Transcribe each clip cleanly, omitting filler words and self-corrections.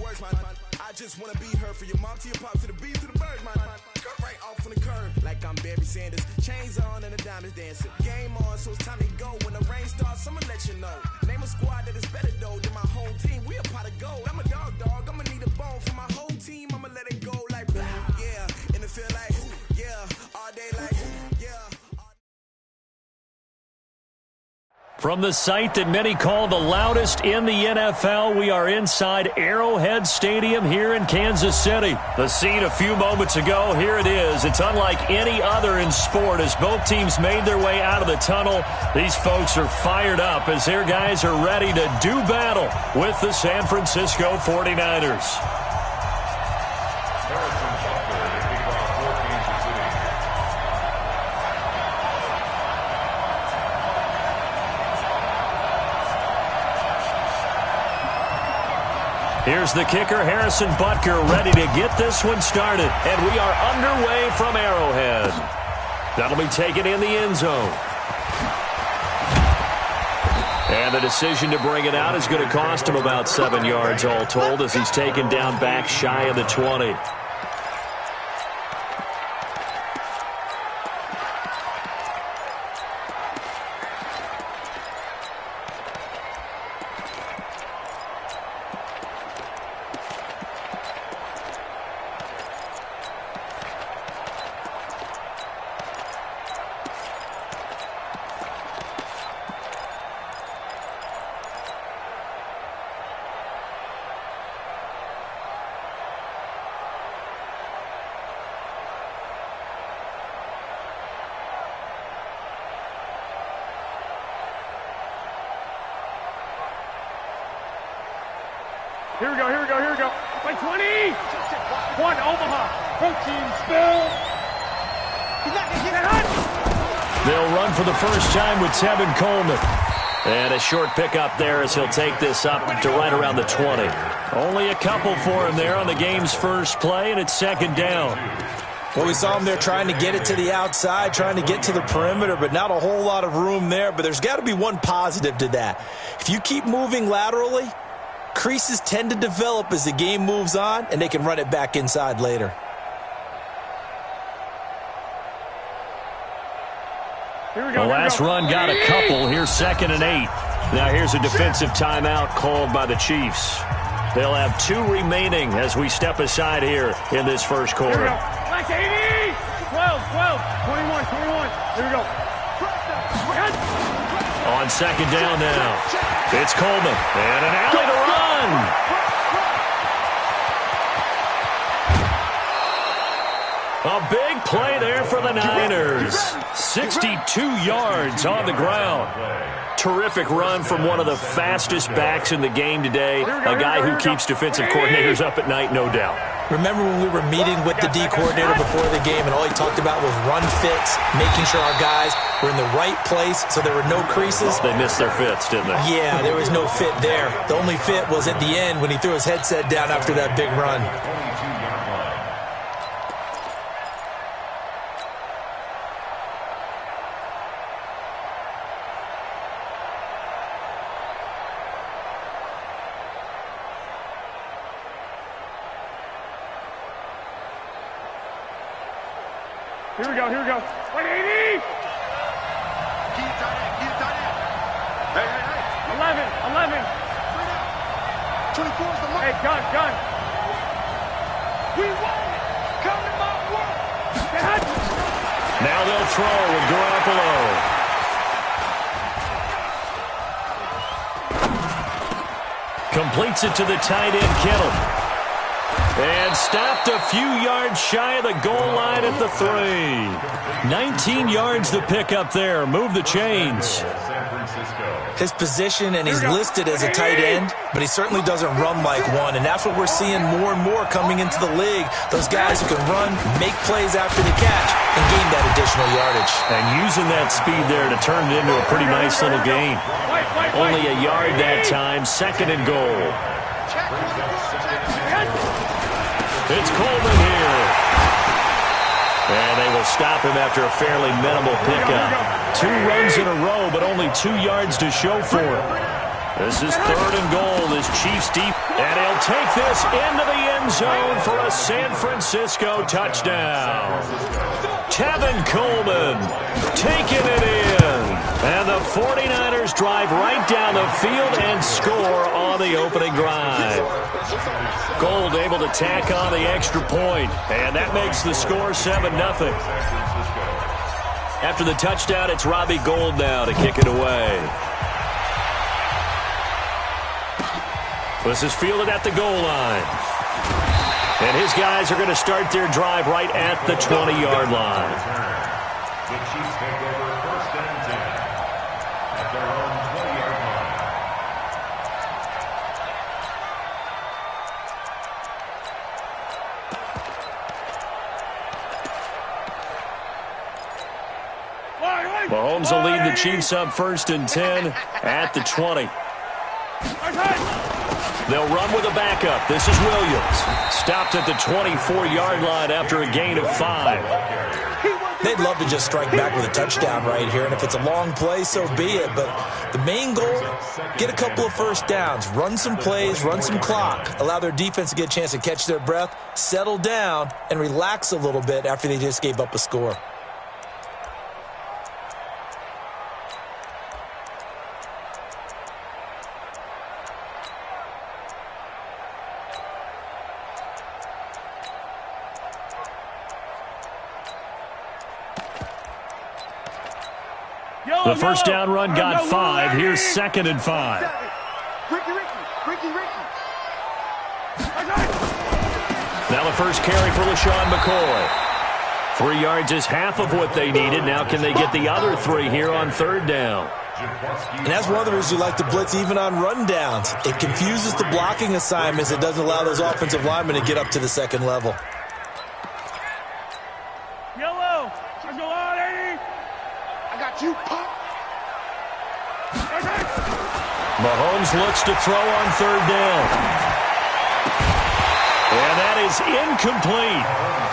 works, man. I just wanna be her for your mom to your pop to the beat to the birds, man. Cut right off on the curb like I'm Barry Sanders. Chains on and the diamonds dancing. Game on, so it's time to go. When the rain starts, I'ma let you know. Name a squad that is better though than my whole team. We a pot of gold. I'm a dog. I'ma need a bone for my whole team. I'ma let it go like blah. Yeah, and it feel like yeah, all day like yeah. From the site that many call the loudest in the NFL, we are inside Arrowhead Stadium here in Kansas City. The scene a few moments ago, here it is. It's unlike any other in sport as both teams made their way out of the tunnel. These folks are fired up as their guys are ready to do battle with the San Francisco 49ers. Here's the kicker, Harrison Butker, ready to get this one started. And we are underway from Arrowhead. That'll be taken in the end zone. And the decision to bring it out is going to cost him about 7 yards all told as he's taken down back shy of the 20. Here we go. By 20! One, Omaha. Protein spill. He's not going to get it. They'll run for the first time with Tevin Coleman. And a short pickup there as he'll take this up to right around the 20. Only a couple for him there on the game's first play, and it's second down. Well, we saw him there trying to get it to the outside, trying to get to the perimeter, but not a whole lot of room there. But there's got to be one positive to that. If you keep moving laterally, creases tend to develop as the game moves on, and they can run it back inside later. The last run got a couple. Here's 2nd and 8. Now here's a defensive timeout called by the Chiefs. They'll have 2 remaining as we step aside here in this first quarter. Here we go. Like 80! 12, 21. Here we go. On second down now, it's Coleman. And an alley to run. A big play there for the Niners. 62 yards on the ground. Terrific run from one of the fastest backs in the game today. A guy who keeps defensive coordinators up at night, no doubt. Remember when we were meeting with the D coordinator before the game and all he talked about was run fits, making sure our guys were in the right place so there were no creases? They missed their fits, didn't they? Yeah, there was no fit there. The only fit was at the end when he threw his headset down after that big run. Here we go. 180! Keep tight end. Hey. 11. 24 is the mark. Hey, gun. We won it. Come to my world. Now they'll throw with Garoppolo. Completes it to the tight end, Kittle. And stopped a few yards shy of the goal line at the 3. 19 yards the pick up there. Move the chains. His position, and he's listed as a tight end, but he certainly doesn't run like one, and that's what we're seeing more and more coming into the league. Those guys who can run, make plays after the catch, and gain that additional yardage. And using that speed there to turn it into a pretty nice little gain. Only a yard that time, 2nd and goal. It's Coleman here. And they will stop him after a fairly minimal pickup. 2 runs in a row, but only 2 yards to show for it. This is 3rd and goal. This Chiefs deep. And he'll take this into the end zone for a San Francisco touchdown. Tevin Coleman taking it in. And the 49ers drive right down the field and score on the opening drive. Gold able to tack on the extra point. And that makes the score 7-0. After the touchdown, it's Robbie Gould now to kick it away. This is fielded at the goal line. And his guys are going to start their drive right at the 20-yard line. The Chiefs take over 1st and 10 at their own 20-yard line. Mahomes will lead the Chiefs up 1st and 10 at the 20. They'll run with a backup. This is Williams. Stopped at the 24-yard line after a gain of 5. They'd love to just strike back with a touchdown right here, and if it's a long play, so be it. But the main goal, get a couple of first downs, run some plays, run some clock, allow their defense to get a chance to catch their breath, settle down, and relax a little bit after they just gave up a score. The first down run got 5. Here's 2nd and 5. Now the first carry for LaShawn McCoy. 3 yards is half of what they needed. Now can they get the other 3 here on 3rd down? And that's one of the reasons you like to blitz even on rundowns. It confuses the blocking assignments. It doesn't allow those offensive linemen to get up to the 2nd level. Yellow. Let's go on, 80. I got you, Pop. Mahomes looks to throw on 3rd down. And that is incomplete.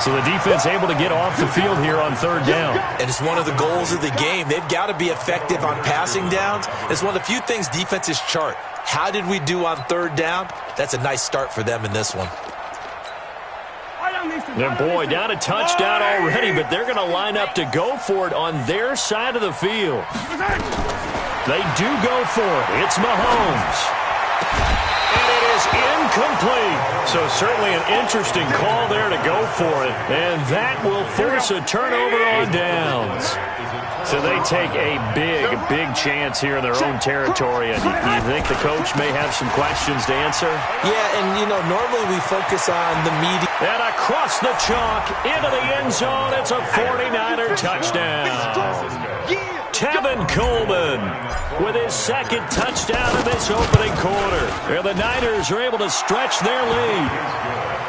So the defense able to get off the field here on 3rd down. And it's one of the goals of the game. They've got to be effective on passing downs. It's one of the few things defenses chart. How did we do on 3rd down? That's a nice start for them in this one. And boy, down a touchdown already, but they're going to line up to go for it on their side of the field. They do go for it. It's Mahomes. And it is incomplete. So certainly an interesting call there to go for it. And that will force a turnover on downs. So they take a big chance here in their own territory. And you think the coach may have some questions to answer? Yeah, and, you know, normally we focus on the media. And across the chalk, into the end zone, it's a 49er touchdown. Tevin Coleman with his 2nd touchdown in this opening quarter. And the Niners are able to stretch their lead.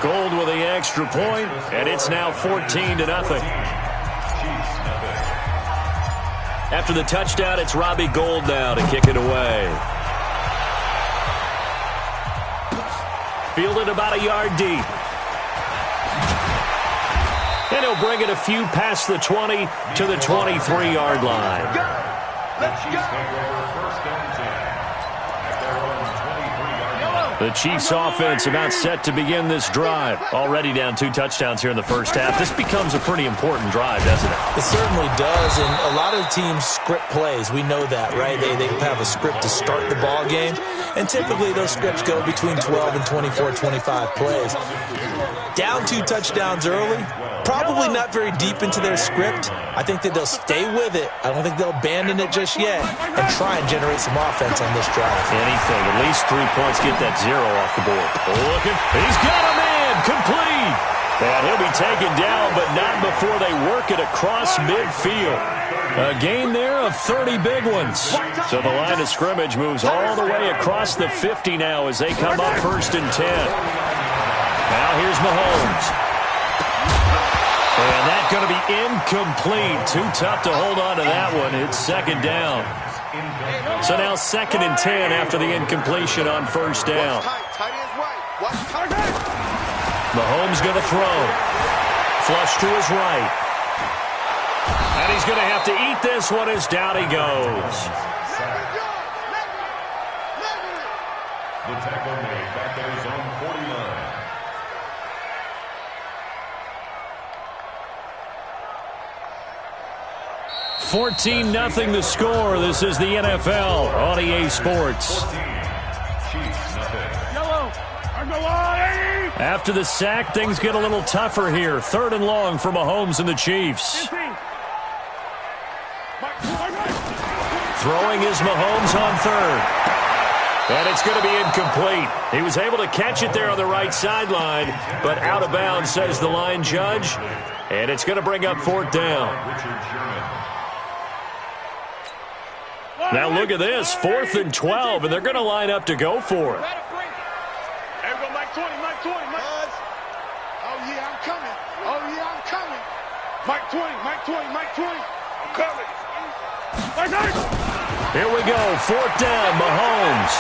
Gold with the extra point, and it's now 14-0. After the touchdown, it's Robbie Gould now to kick it away. Fielded about a yard deep. And he'll bring it a few past the 20 to the 23-yard line. The Chiefs take over 1st and 10 at their own 23-yard line. The Chiefs offense about set to begin this drive. Already down 2 touchdowns here in the first half. This becomes a pretty important drive, doesn't it? It certainly does, and a lot of teams script plays. We know that, right? They have a script to start the ball game, and typically those scripts go between 12 and 24, 25 plays. Down 2 touchdowns early, probably not very deep into their script. I think that they'll stay with it. I don't think they'll abandon it just yet and try and generate some offense on this drive. Anything, at least 3 points, get that 0 off the board. Looking, he's got a man, complete. And he'll be taken down, but not before they work it across midfield. A gain there of 30 big ones. So the line of scrimmage moves all the way across the 50 now as they come up 1st and 10. Now here's Mahomes. And that's going to be incomplete. Too tough to hold on to that one. It's 2nd down. So now 2nd and 10 after the incompletion on 1st down. Mahomes going to throw. Flush to his right. And he's going to have to eat this one as down he goes. The tackle made back at his own 49. 14-0 the score. This is the NFL on EA Sports. After the sack, things get a little tougher here. 3rd and long for Mahomes and the Chiefs. Throwing is Mahomes on 3rd. And it's going to be incomplete. He was able to catch it there on the right sideline, but out of bounds, says the line judge. And it's going to bring up 4th down. Now look at this, 4th and 12, and they're going to line up to go for it. Oh, yeah, I'm coming. Oh, yeah, I'm coming. Mike 20, Mike 20, Mike 20. I'm coming. Here we go, 4th down, Mahomes.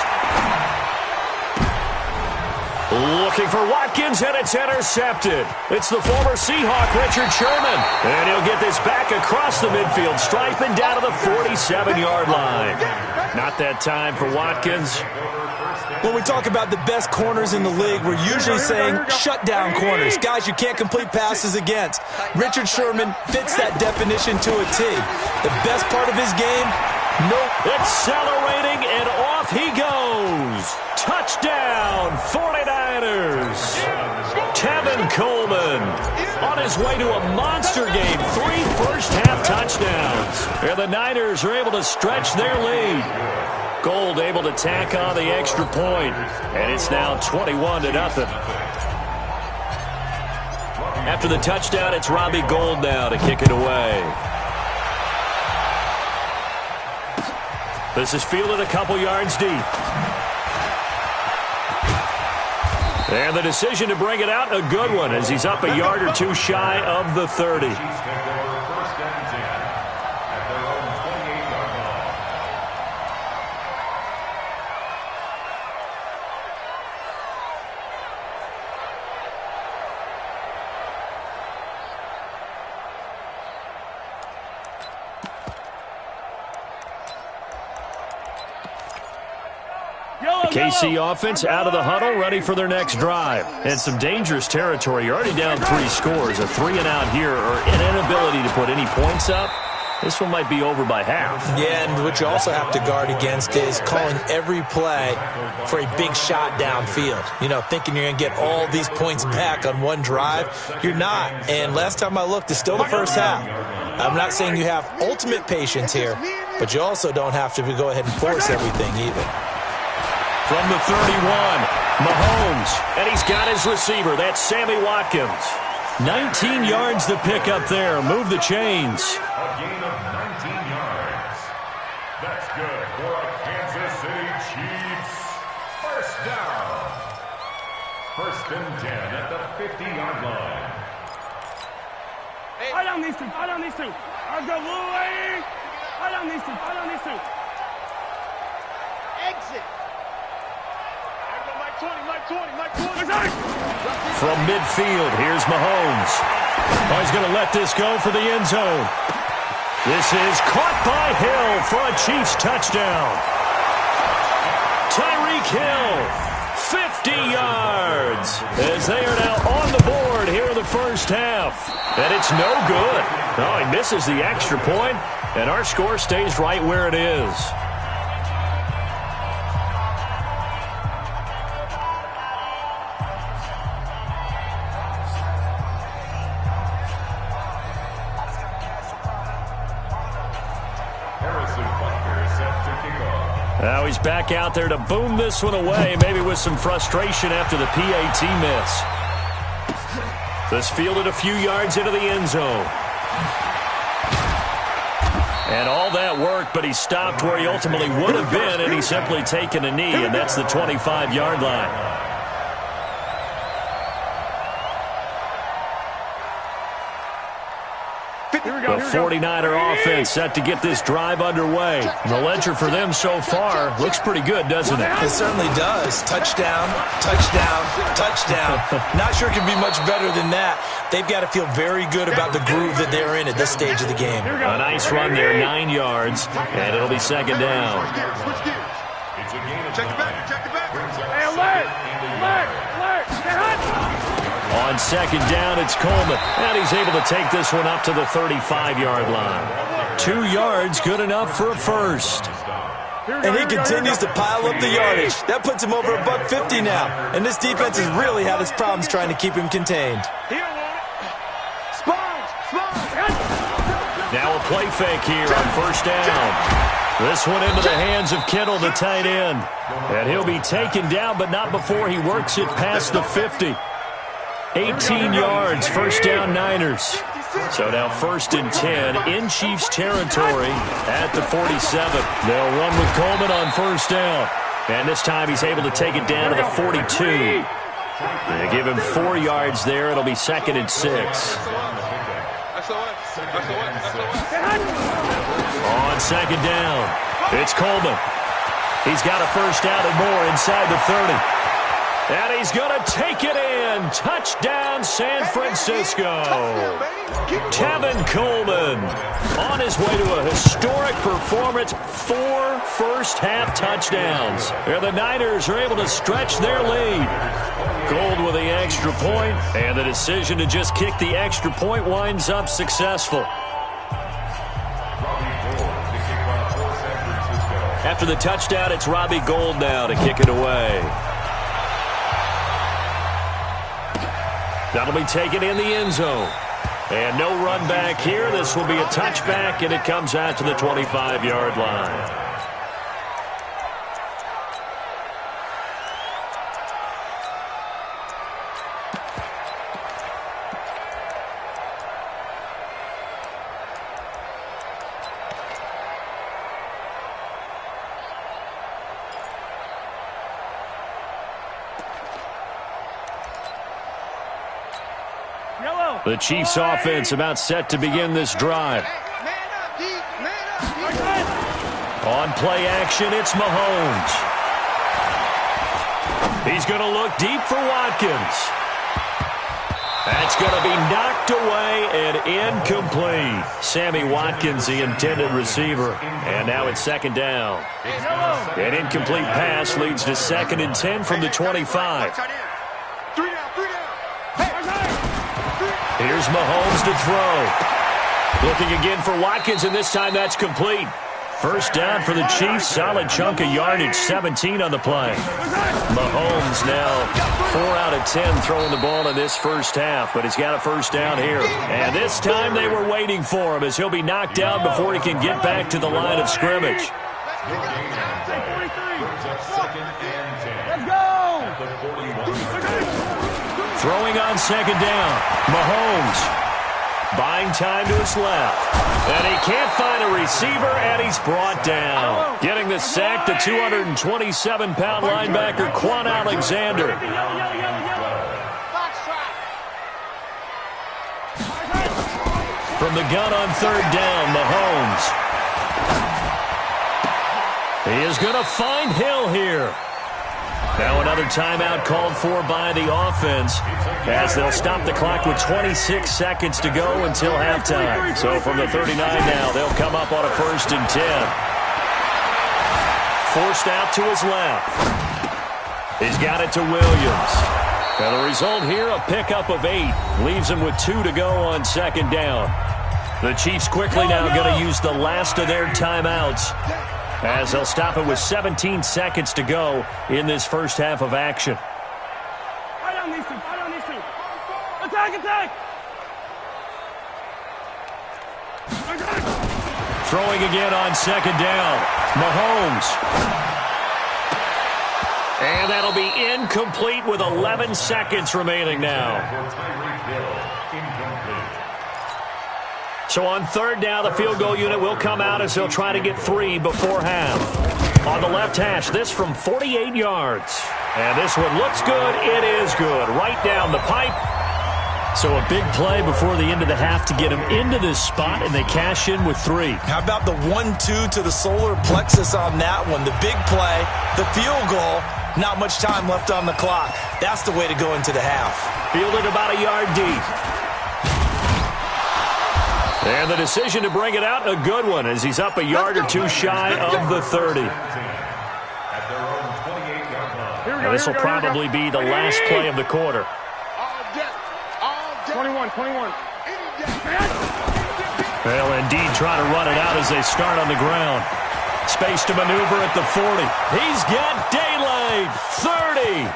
Looking for Watkins, and it's intercepted. It's the former Seahawk, Richard Sherman. And he'll get this back across the midfield stripe and down to the 47-yard line. Not that time for Watkins. When we talk about the best corners in the league, we're usually saying shutdown corners, guys you can't complete passes against. Richard Sherman fits that definition to a T. The best part of his game, accelerating, and off he goes. Touchdown, 49ers. Tevin Coleman on his way to a monster game. 3 first-half touchdowns. And the Niners are able to stretch their lead. Gold able to tack on the extra point, and it's now 21-0. After the touchdown, it's Robbie Gould now to kick it away. This is fielded a couple yards deep. And the decision to bring it out, a good one, as he's up a yard or two shy of the 30. KC offense out of the huddle, ready for their next drive. And some dangerous territory. You're already down 3 scores. A 3-and-out here, or an inability to put any points up. This one might be over by half. Yeah, and what you also have to guard against is calling every play for a big shot downfield. You know, thinking you're going to get all these points back on one drive. You're not. And last time I looked, it's still the first half. I'm not saying you have ultimate patience here, but you also don't have to go ahead and force everything either. From the 31, Mahomes, and he's got his receiver. That's Sammy Watkins. 19 yards to pick up there. Move the chains. A gain of 19 yards. That's good for a Kansas City Chiefs. First down. 1st and 10 at the 50-yard line. I don't need to. I'll go away. I don't need to. Exit. From midfield, here's Mahomes. Oh, he's going to let this go for the end zone. This is caught by Hill for a Chiefs touchdown. Tyreek Hill, 50 yards, as they are now on the board here in the first half. And it's no good. Oh, he misses the extra point, and our score stays right where it is. Now he's back out there to boom this one away, maybe with some frustration after the PAT miss. This fielded a few yards into the end zone. And all that worked, but he stopped where he ultimately would have been, and he's simply taken a knee, and that's the 25-yard line. The 49er offense set to get this drive underway. The ledger for them so far looks pretty good, doesn't it? It certainly does. Touchdown, touchdown, touchdown. Not sure it can be much better than that. They've got to feel very good about the groove that they're in at this stage of the game. A nice run there, 9 yards, and it'll be 2nd down. It's a gain of 9. On second down, it's Coleman. And he's able to take this one up to the 35-yard line. 2 yards, good enough for a first. And he continues to pile up the yardage. That puts him over $150 now. And this defense has really had its problems trying to keep him contained. Now a play fake here on first down. This one into the hands of Kittle, the tight end. And he'll be taken down, but not before he works it past the 50. 18 yards, first down Niners. So now 1st and 10 in Chiefs territory at the 47. They'll run with Coleman on first down. And this time he's able to take it down to the 42. They give him 4 yards there. It'll be 2nd and 6. On second down, it's Coleman. He's got a first down and more inside the 30. And he's going to take it in. Touchdown, San Francisco. Tevin Coleman on his way to a historic performance. 4 first-half touchdowns. And the Niners are able to stretch their lead. Gold with the extra point, and the decision to just kick the extra point winds up successful. After the touchdown, it's Robbie Gould now to kick it away. That'll be taken in the end zone. And no run back here. This will be a touchback, and it comes out to the 25-yard line. The Chiefs offense about set to begin this drive. On play action, it's Mahomes. He's going to look deep for Watkins. That's going to be knocked away and incomplete. Sammy Watkins, the intended receiver. And now it's 2nd down. An incomplete pass leads to 2nd and 10 from the 25. Here's Mahomes to throw. Looking again for Watkins, and this time that's complete. First down for the Chiefs. Solid chunk of yardage. 17 on the play. Mahomes now 4 out of 10 throwing the ball in this first half, but he's got a first down here. And this time they were waiting for him as he'll be knocked down before he can get back to the line of scrimmage. Let's go! Throwing on second down. Mahomes buying time to his left. And he can't find a receiver, and he's brought down. Getting the sack, the 227-pound linebacker, Quan Alexander. From the gun on third down, Mahomes. He is going to find Hill here. Now another timeout called for by the offense as they'll stop the clock with 26 seconds to go until halftime. So from the 39 now, they'll come up on a 1st and 10. Forced out to his left. He's got it to Williams. And the result here, a pickup of 8. Leaves him with 2 to go on 2nd down. The Chiefs quickly now going to use the last of their timeouts, as they'll stop it with 17 seconds to go in this first half of action. Right on these two. Right on these two. Attack, attack! Throwing again on second down. Mahomes. And that'll be incomplete with 11 seconds remaining now. So on third down, the field goal unit will come out as they'll try to get 3 before half. On the left hash, this from 48 yards. And this one looks good. It is good. Right down the pipe. So a big play before the end of the half to get them into this spot, and they cash in with 3. How about the 1-2 to the solar plexus on that one? The big play, the field goal, not much time left on the clock. That's the way to go into the half. Fielded about a yard deep. And the decision to bring it out, a good one, as he's up a yard or 2 shy of the 30. And this will probably be the last play of the quarter. 21. Well, indeed, trying to run it out as they start on the ground. Space to maneuver at the 40. He's got daylight. 30,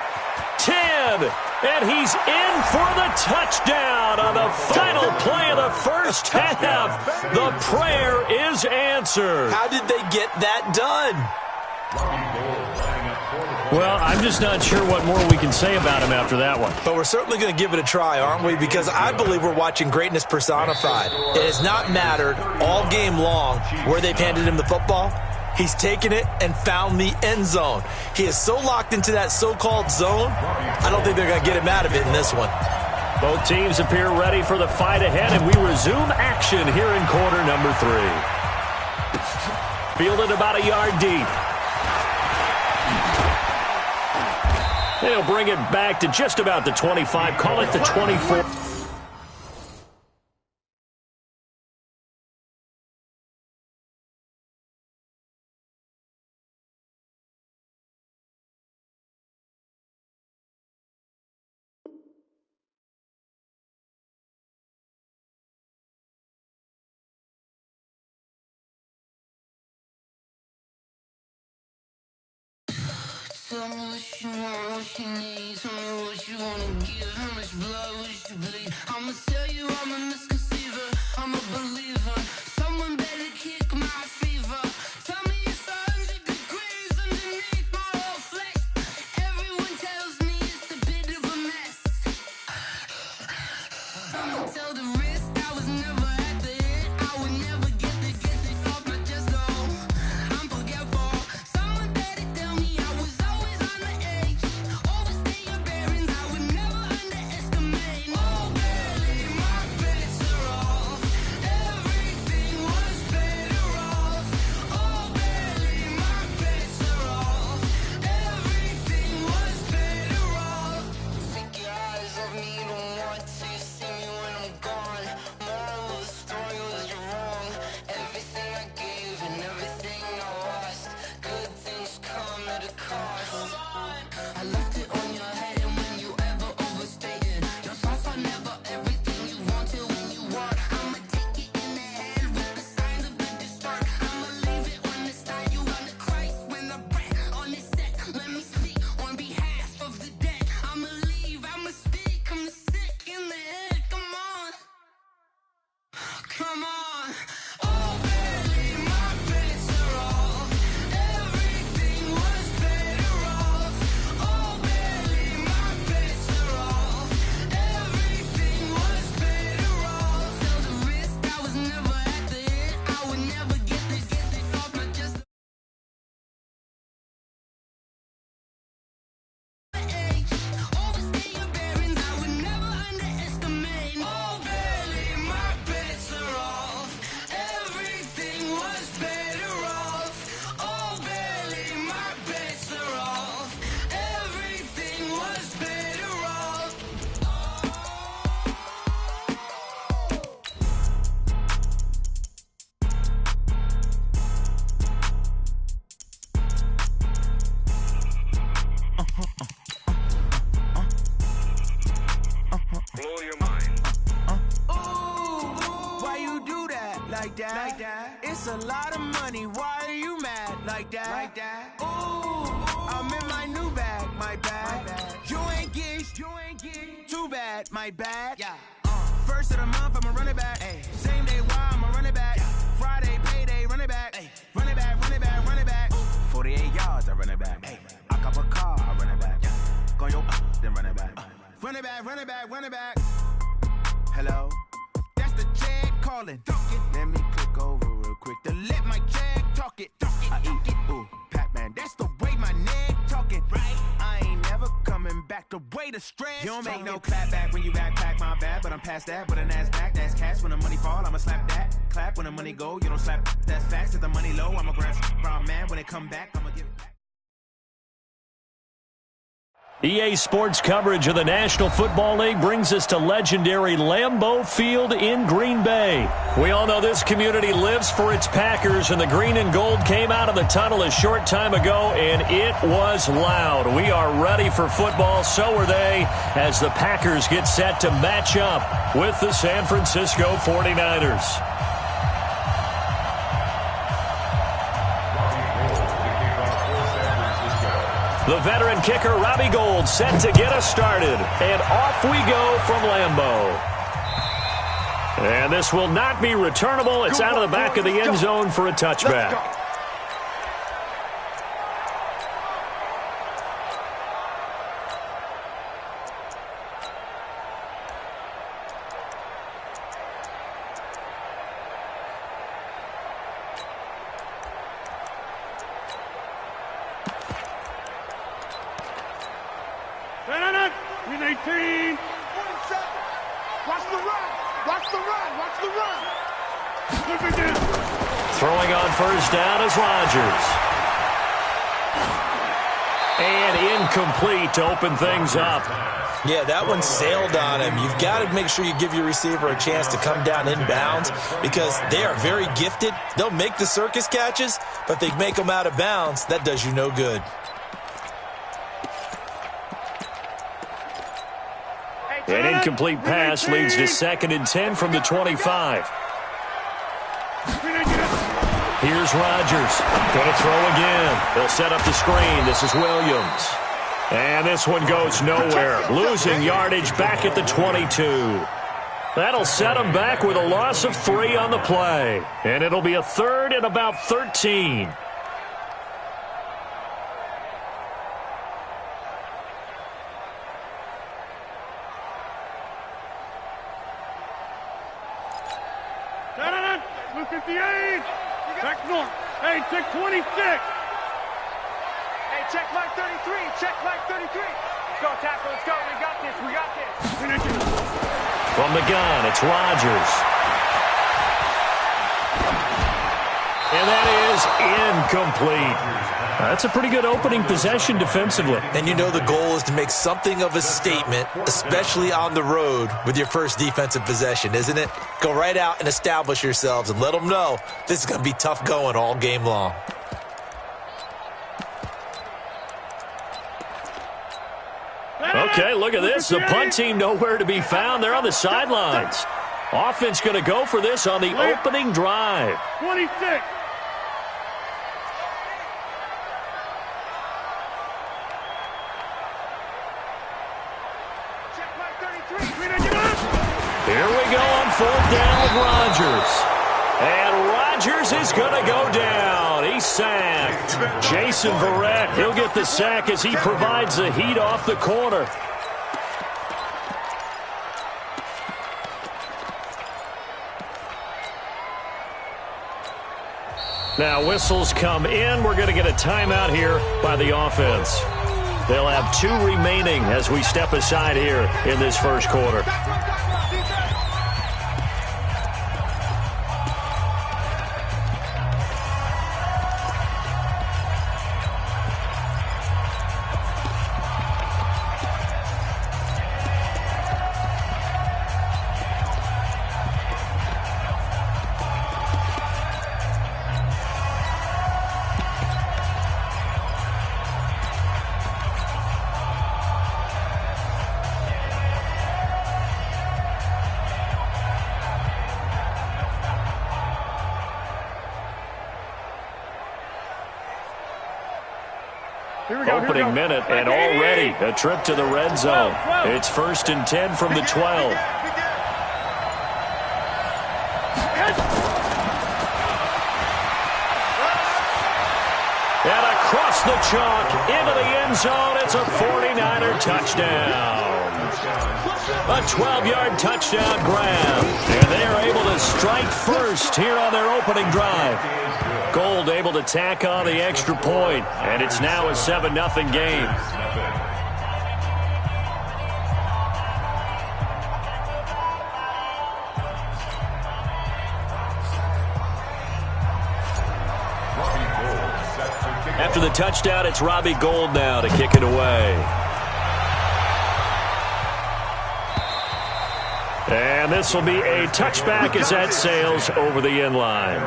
10, and he's in for the touchdown on the final play of the first half. The prayer is answered. How did they get that done? Well, I'm just not sure what more we can say about him after that one. But we're certainly going to give it a try, aren't we? Because I believe we're watching greatness personified. It has not mattered all game long where they've handed him the football. He's taken it and found the end zone. He is so locked into that so-called zone, I don't think they're going to get him out of it in this one. Both teams appear ready for the fight ahead, and we resume action here in quarter number 3. Fielded about a yard deep. They'll bring it back to just about the 25. Call it the 24. Tell me what you want, what you need. Tell me what you wanna give. How much blood would you bleed? I'ma tell you I'm a misconceiver. I'm a believer. Someone better kick my fever. Tell me it's 100 degrees underneath my whole flesh. Everyone tells me it's a bit of a mess. I'ma tell the risk I was never at the end. I would never get it off my chest. Oh, I'm forgetful. Someone better tell me I was always on the edge. Overstay your bearings, I would never underestimate. Oh, barely, my bets are off. Everything was better off. Oh, barely, my bets are off. Everything was better off. Take your eyes off me, don't want to see me when I'm gone. Moral of the story was you're wrong. Everything I gave and everything I lost. Good things come at a cost. I left it on your head, and when you ever overstated, your thoughts are never everything you wanted when you want. I'ma take it in the head with the signs of the distort. I'ma leave it on the side. You on the Christ when the breath on this set. Let me speak on behalf of the dead. I'ma leave, I'ma speak. I'm sick in the head. Come on. Come on. Oh, barely, my bets are off. Everything was better off. Oh, barely, my bets are off. Everything was better off. Tell the risk I was never at the end. I would never get it off my chest. Overstay your bearings, I would never underestimate. Oh, barely, my bets are off. Everything was better off. Oh, barely, my bets are off. Everything was better off. Blow your mind. Why you do that? Like that? It's a lot of money. Why are you mad? Like that? Ooh, I'm in my new bag. My bad. You ain't get too bad. My bad. Yeah. First of the month, I'ma run it back. Same day, why I'ma run it back. Friday, payday, run it back. Run it back, run it back, run it back. 48 yards, I run it back. I cop a car, I run it back. Go yo, then run it back. Run it back, run it back, run it back. Hello? That's the check calling. Let me click over real quick to let my check talk it. I eat it, ooh, Pac-Man. That's the way my neck talking. Right? I ain't never coming back. The way the stress. You don't make no clap back when you backpack, my bad. But I'm past that with a NASDAQ. That's cash. When the money fall, I'ma slap that. Clap when the money go. You don't slap. That's facts. If the money low, I'ma grab brown man. When it come back, I'ma give it back. EA Sports coverage of the National Football League brings us to legendary Lambeau Field in Green Bay. We all know this community lives for its Packers, and the green and gold came out of the tunnel a short time ago, and it was loud. We are ready for football, so are they, as the Packers get set to match up with the San Francisco 49ers. The veteran kicker, Robbie Gould, set to get us started. And off we go from Lambeau. And this will not be returnable. It's out of the back of the end zone for a touchback. Win 18. 47. Watch the run. Watch the run. Watch the run. Throwing on first down is Rodgers. And incomplete to open things up. Yeah, that one sailed on him. You've got to make sure you give your receiver a chance to come down inbounds because they are very gifted. They'll make the circus catches, but if they make them out of bounds, that does you no good. An incomplete pass leads to 2nd and 10 from the 25. Here's Rodgers. Going to throw again. They'll set up the screen. This is Williams. And this one goes nowhere. Losing yardage back at the 22. That'll set them back with a loss of 3 on the play. And it'll be a 3rd and about 13. Blue 58. Check north. Hey, check 26. Hey, check mark 33. Check mark 33. Let's go, tackle. Let's go. We got this. We got this. From the gun, it's Rodgers. And that is incomplete. That's a pretty good opening possession defensively. And you know the goal is to make something of a statement, especially on the road with your first defensive possession, isn't it? Go right out and establish yourselves and let them know this is going to be tough going all game long. Okay, look at this. The punt team nowhere to be found. They're on the sidelines. Offense going to go for this on the opening drive. 26. Here we go on 4th down with Rodgers. And Rodgers is going to go down. He's sacked. Jason Verrett, he'll get the sack as he provides the heat off the corner. Now whistles come in. We're going to get a timeout here by the offense. They'll have 2 remaining as we step aside here in this first quarter. Opening minute, and already a trip to the red zone. It's 1st and 10 from the 12. And across the chalk, into the end zone, it's a 49er touchdown. A 12-yard touchdown grab. And they are able to strike first here on their opening drive. Gould able to tack on the extra point, and it's now a 7-0 game. After the touchdown, it's Robbie Gould now to kick it away. And this will be a touchback as that sails over the end line.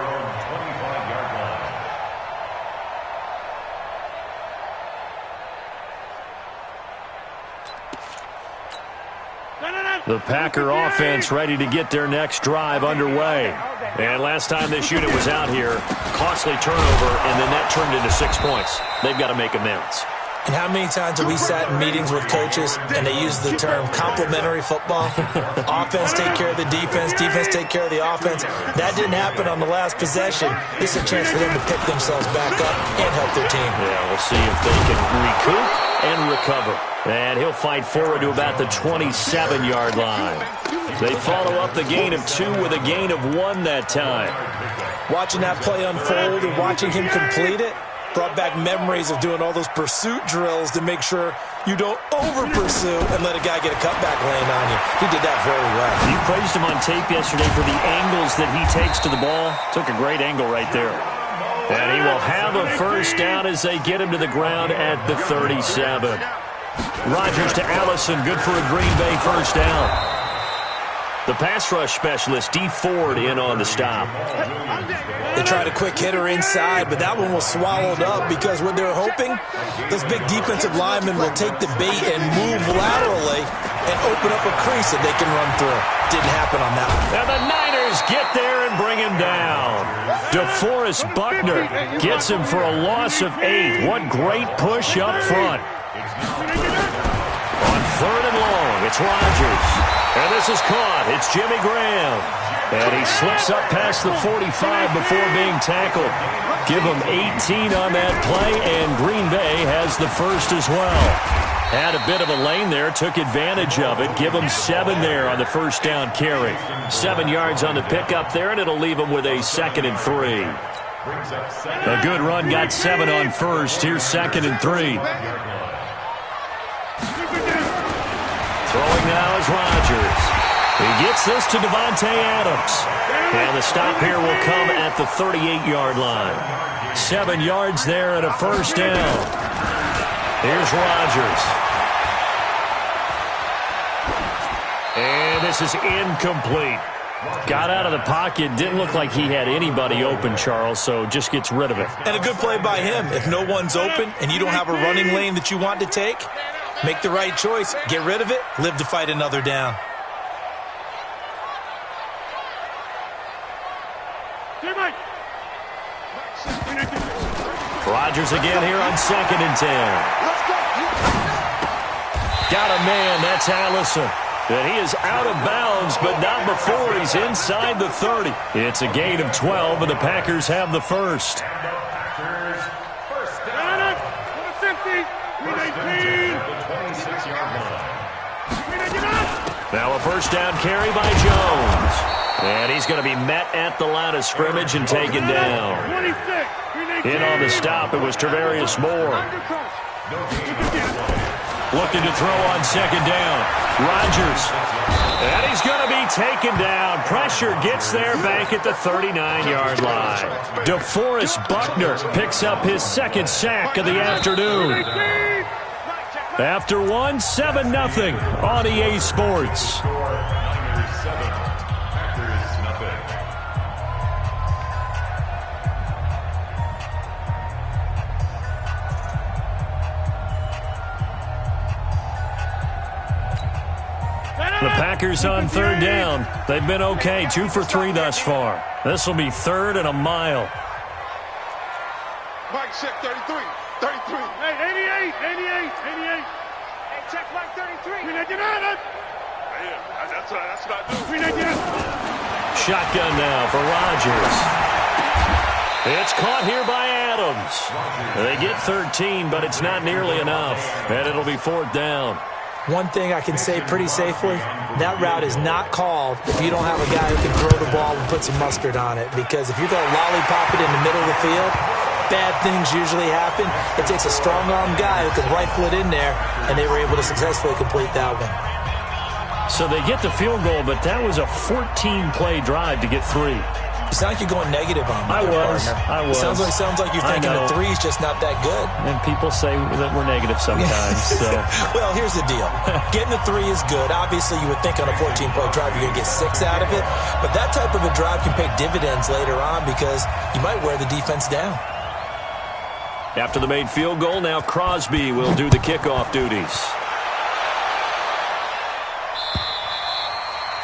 The Packer offense ready to get their next drive underway. And last time this unit was out here, costly turnover, and then that turned into 6 points. They've got to make amends. And how many times have we sat in meetings with coaches and they use the term complementary football? Offense take care of the defense, defense take care of the offense. That didn't happen on the last possession. This is a chance for them to pick themselves back up and help their team. Yeah, we'll see if they can recoup and recover. And he'll fight forward to about the 27-yard line. They follow up the gain of 2 with a gain of 1 that time. Watching that play unfold and watching him complete it brought back memories of doing all those pursuit drills to make sure you don't over-pursue and let a guy get a cutback lane on you. He did that very well. You praised him on tape yesterday for the angles that he takes to the ball. Took a great angle right there. And he will have a first down as they get him to the ground at the 37. Rodgers to Allison, good for a Green Bay first down. The pass rush specialist, D. Ford, in on the stop. They tried a quick hitter inside, but that one was swallowed up because what they're hoping, those big defensive linemen will take the bait and move laterally and open up a crease that they can run through. Didn't happen on that one. And the Niners get there and bring him down. DeForest Buckner gets him for a loss of 8. What great push up front. On 3rd and long, it's Rodgers. And this is caught. It's Jimmy Graham. And he slips up past the 45 before being tackled. Give him 18 on that play, and Green Bay has the first as well. Had a bit of a lane there, took advantage of it. Give him 7 there on the first down carry. 7 yards on the pickup there, and it'll leave him with a 2nd and 3. A good run, got 7 on first. Here's 2nd and 3. Throwing now is Rodgers. He gets this to Devontae Adams. And the stop here will come at the 38-yard line. 7 yards there and a first down. Here's Rodgers. And this is incomplete. Got out of the pocket. Didn't look like he had anybody open, Charles, so just gets rid of it. And a good play by him. If no one's open and you don't have a running lane that you want to take, make the right choice. Get rid of it. Live to fight another down. Rodgers again here on 2nd and 10. Got a man. That's Allison. And he is out of bounds, but not before he's inside the 30. It's a gain of 12, and the Packers have the first. Now a first down carry by Jones. And he's going to be met at the line of scrimmage and taken down. In on the stop, it was Travarius Moore. Looking to throw on 2nd down. Rodgers. And he's going to be taken down. Pressure gets there back at the 39-yard line. DeForest Buckner picks up his 2nd sack of the afternoon. After 1, 7-0 on EA Sports. The Packers on 3rd down. They've been okay, 2 for 3 thus far. This will be 3rd and a mile. Mike, check 33. 33. Hey, 88. Hey, check Mike 33. We let you out. That's what I do. We let you out. Shotgun now for Rodgers. It's caught here by Adams. They get 13, but it's not nearly enough. And it'll be 4th down. One thing I can say pretty safely, that route is not called if you don't have a guy who can throw the ball and put some mustard on it. Because if you're going to lollipop it in the middle of the field, bad things usually happen. It takes a strong-arm guy who can rifle it in there, and they were able to successfully complete that one. So they get the field goal, but that was a 14-play drive to get 3. You sound like you're going negative on me. I was. Sounds like you're thinking the three's just not that good. And people say that we're negative sometimes. So. Well, here's the deal. Getting the three is good. Obviously, you would think on a 14-point drive you're going to get 6 out of it. But that type of a drive can pay dividends later on because you might wear the defense down. After the made field goal, now Crosby will do the kickoff duties.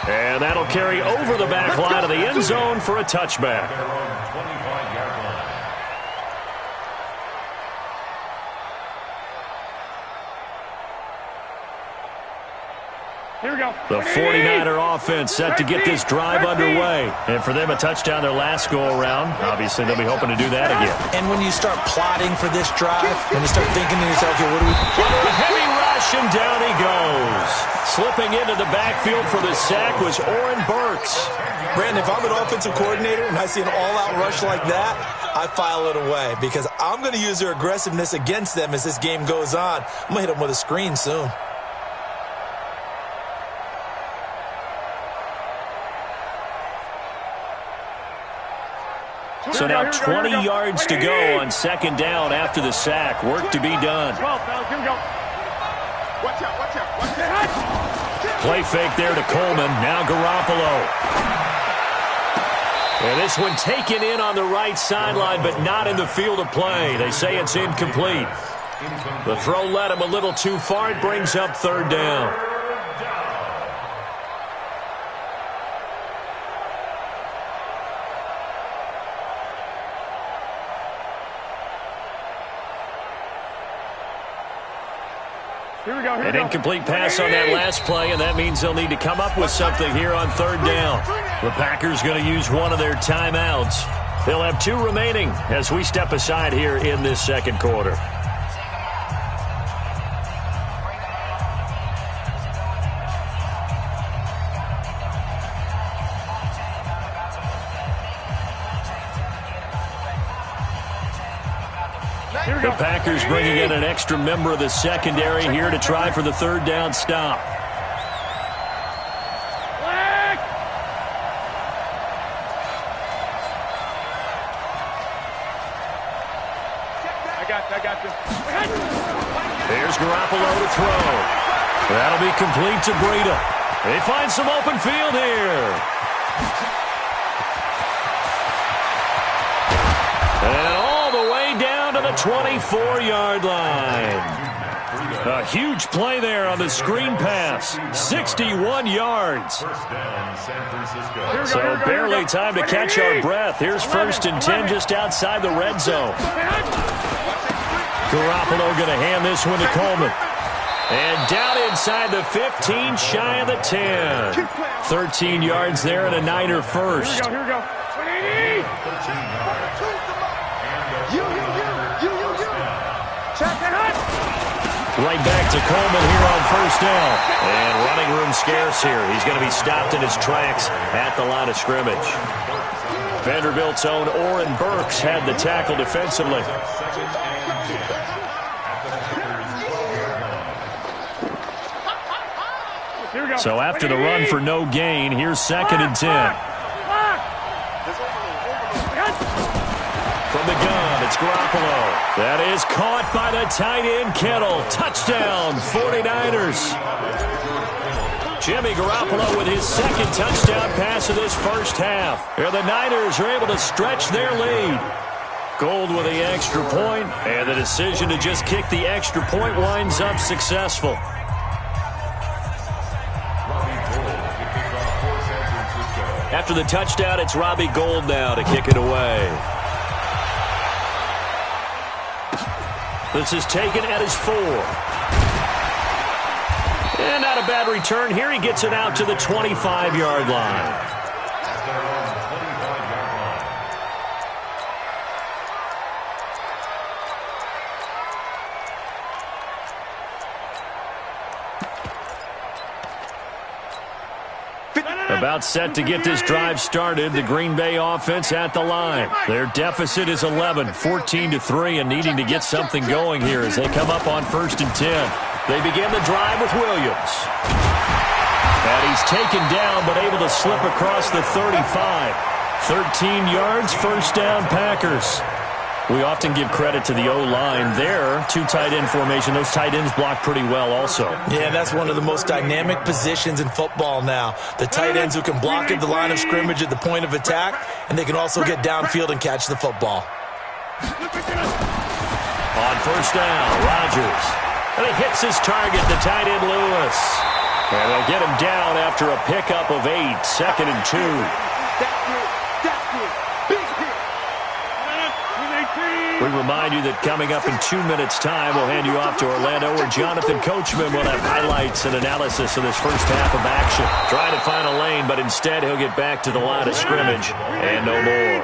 And that'll carry over the back line of the end zone for a touchback. Here we go. The 49er offense set to get this drive underway. And for them, a touchdown their last go-around. Obviously, they'll be hoping to do that again. And when you start plotting for this drive, when you start thinking to yourself, okay, what do we... A heavy rush, and down he goes. Slipping into the backfield for the sack was Oren Burks. Brandon, if I'm an offensive coordinator and I see an all-out rush like that, I file it away because I'm going to use their aggressiveness against them as this game goes on. I'm going to hit them with a screen soon. So now 20 yards to go on second down after the sack. Work to be done. 12, fellas, here we go. Watch out, watch out, watch out. Play fake there to Coleman. Now Garoppolo. And this one taken in on the right sideline, but not in the field of play. They say it's incomplete. The throw led him a little too far. It brings up third down. An incomplete pass on that last play, and that means they'll need to come up with something here on third down. The Packers going to use one of their timeouts. They'll have 2 remaining as we step aside here in this second quarter. The Packers bringing in an extra member of the secondary here to try for the third down stop. I got you. There's Garoppolo to throw. That'll be complete to Breida. They find some open field here. And all the way down to the 24-yard line. A huge play there on the screen pass. 61 yards. So barely time to catch our breath. Here's 1st and 10 just outside the red zone. Garoppolo going to hand this one to Coleman. And down inside the 15, shy of the 10. 13 yards there and a Niner first. Here we go. 180. Check it out. Right back to Coleman here on first down. And running room scarce here. He's going to be stopped in his tracks at the line of scrimmage. Vanderbilt's own Oren Burks had the tackle defensively. So after the run for no gain, here's 2nd and 10. From the gun, it's Garoppolo. That is caught by the tight end, Kittle. Touchdown, 49ers. Jimmy Garoppolo with his 2nd touchdown pass of this first half. Here the Niners are able to stretch their lead. Gold with the extra point, and the decision to just kick the extra point winds up successful. After the touchdown, it's Robbie Gould now to kick it away. This is taken at his 4. And not a bad return here. He gets it out to the 25-yard line. About set to get this drive started. The Green Bay offense at the line. Their deficit is 11, 14-3, and needing to get something going here as they come up on 1st and 10. They begin the drive with Williams. And he's taken down but able to slip across the 35. 13 yards, first down, Packers. We often give credit to the O-line there. Two tight end formation. Those tight ends block pretty well also. Yeah, that's one of the most dynamic positions in football now. The tight ends who can block at the line of scrimmage at the point of attack, and they can also get downfield and catch the football. On first down, Rodgers. And he hits his target, the tight end Lewis. And they'll get him down after a pickup of 8, 2nd and 2. We remind you that coming up in 2 minutes' time, we'll hand you off to Orlando, where Jonathan Coachman will have highlights and analysis of this first half of action. Trying to find a lane, but instead he'll get back to the line of scrimmage and no more.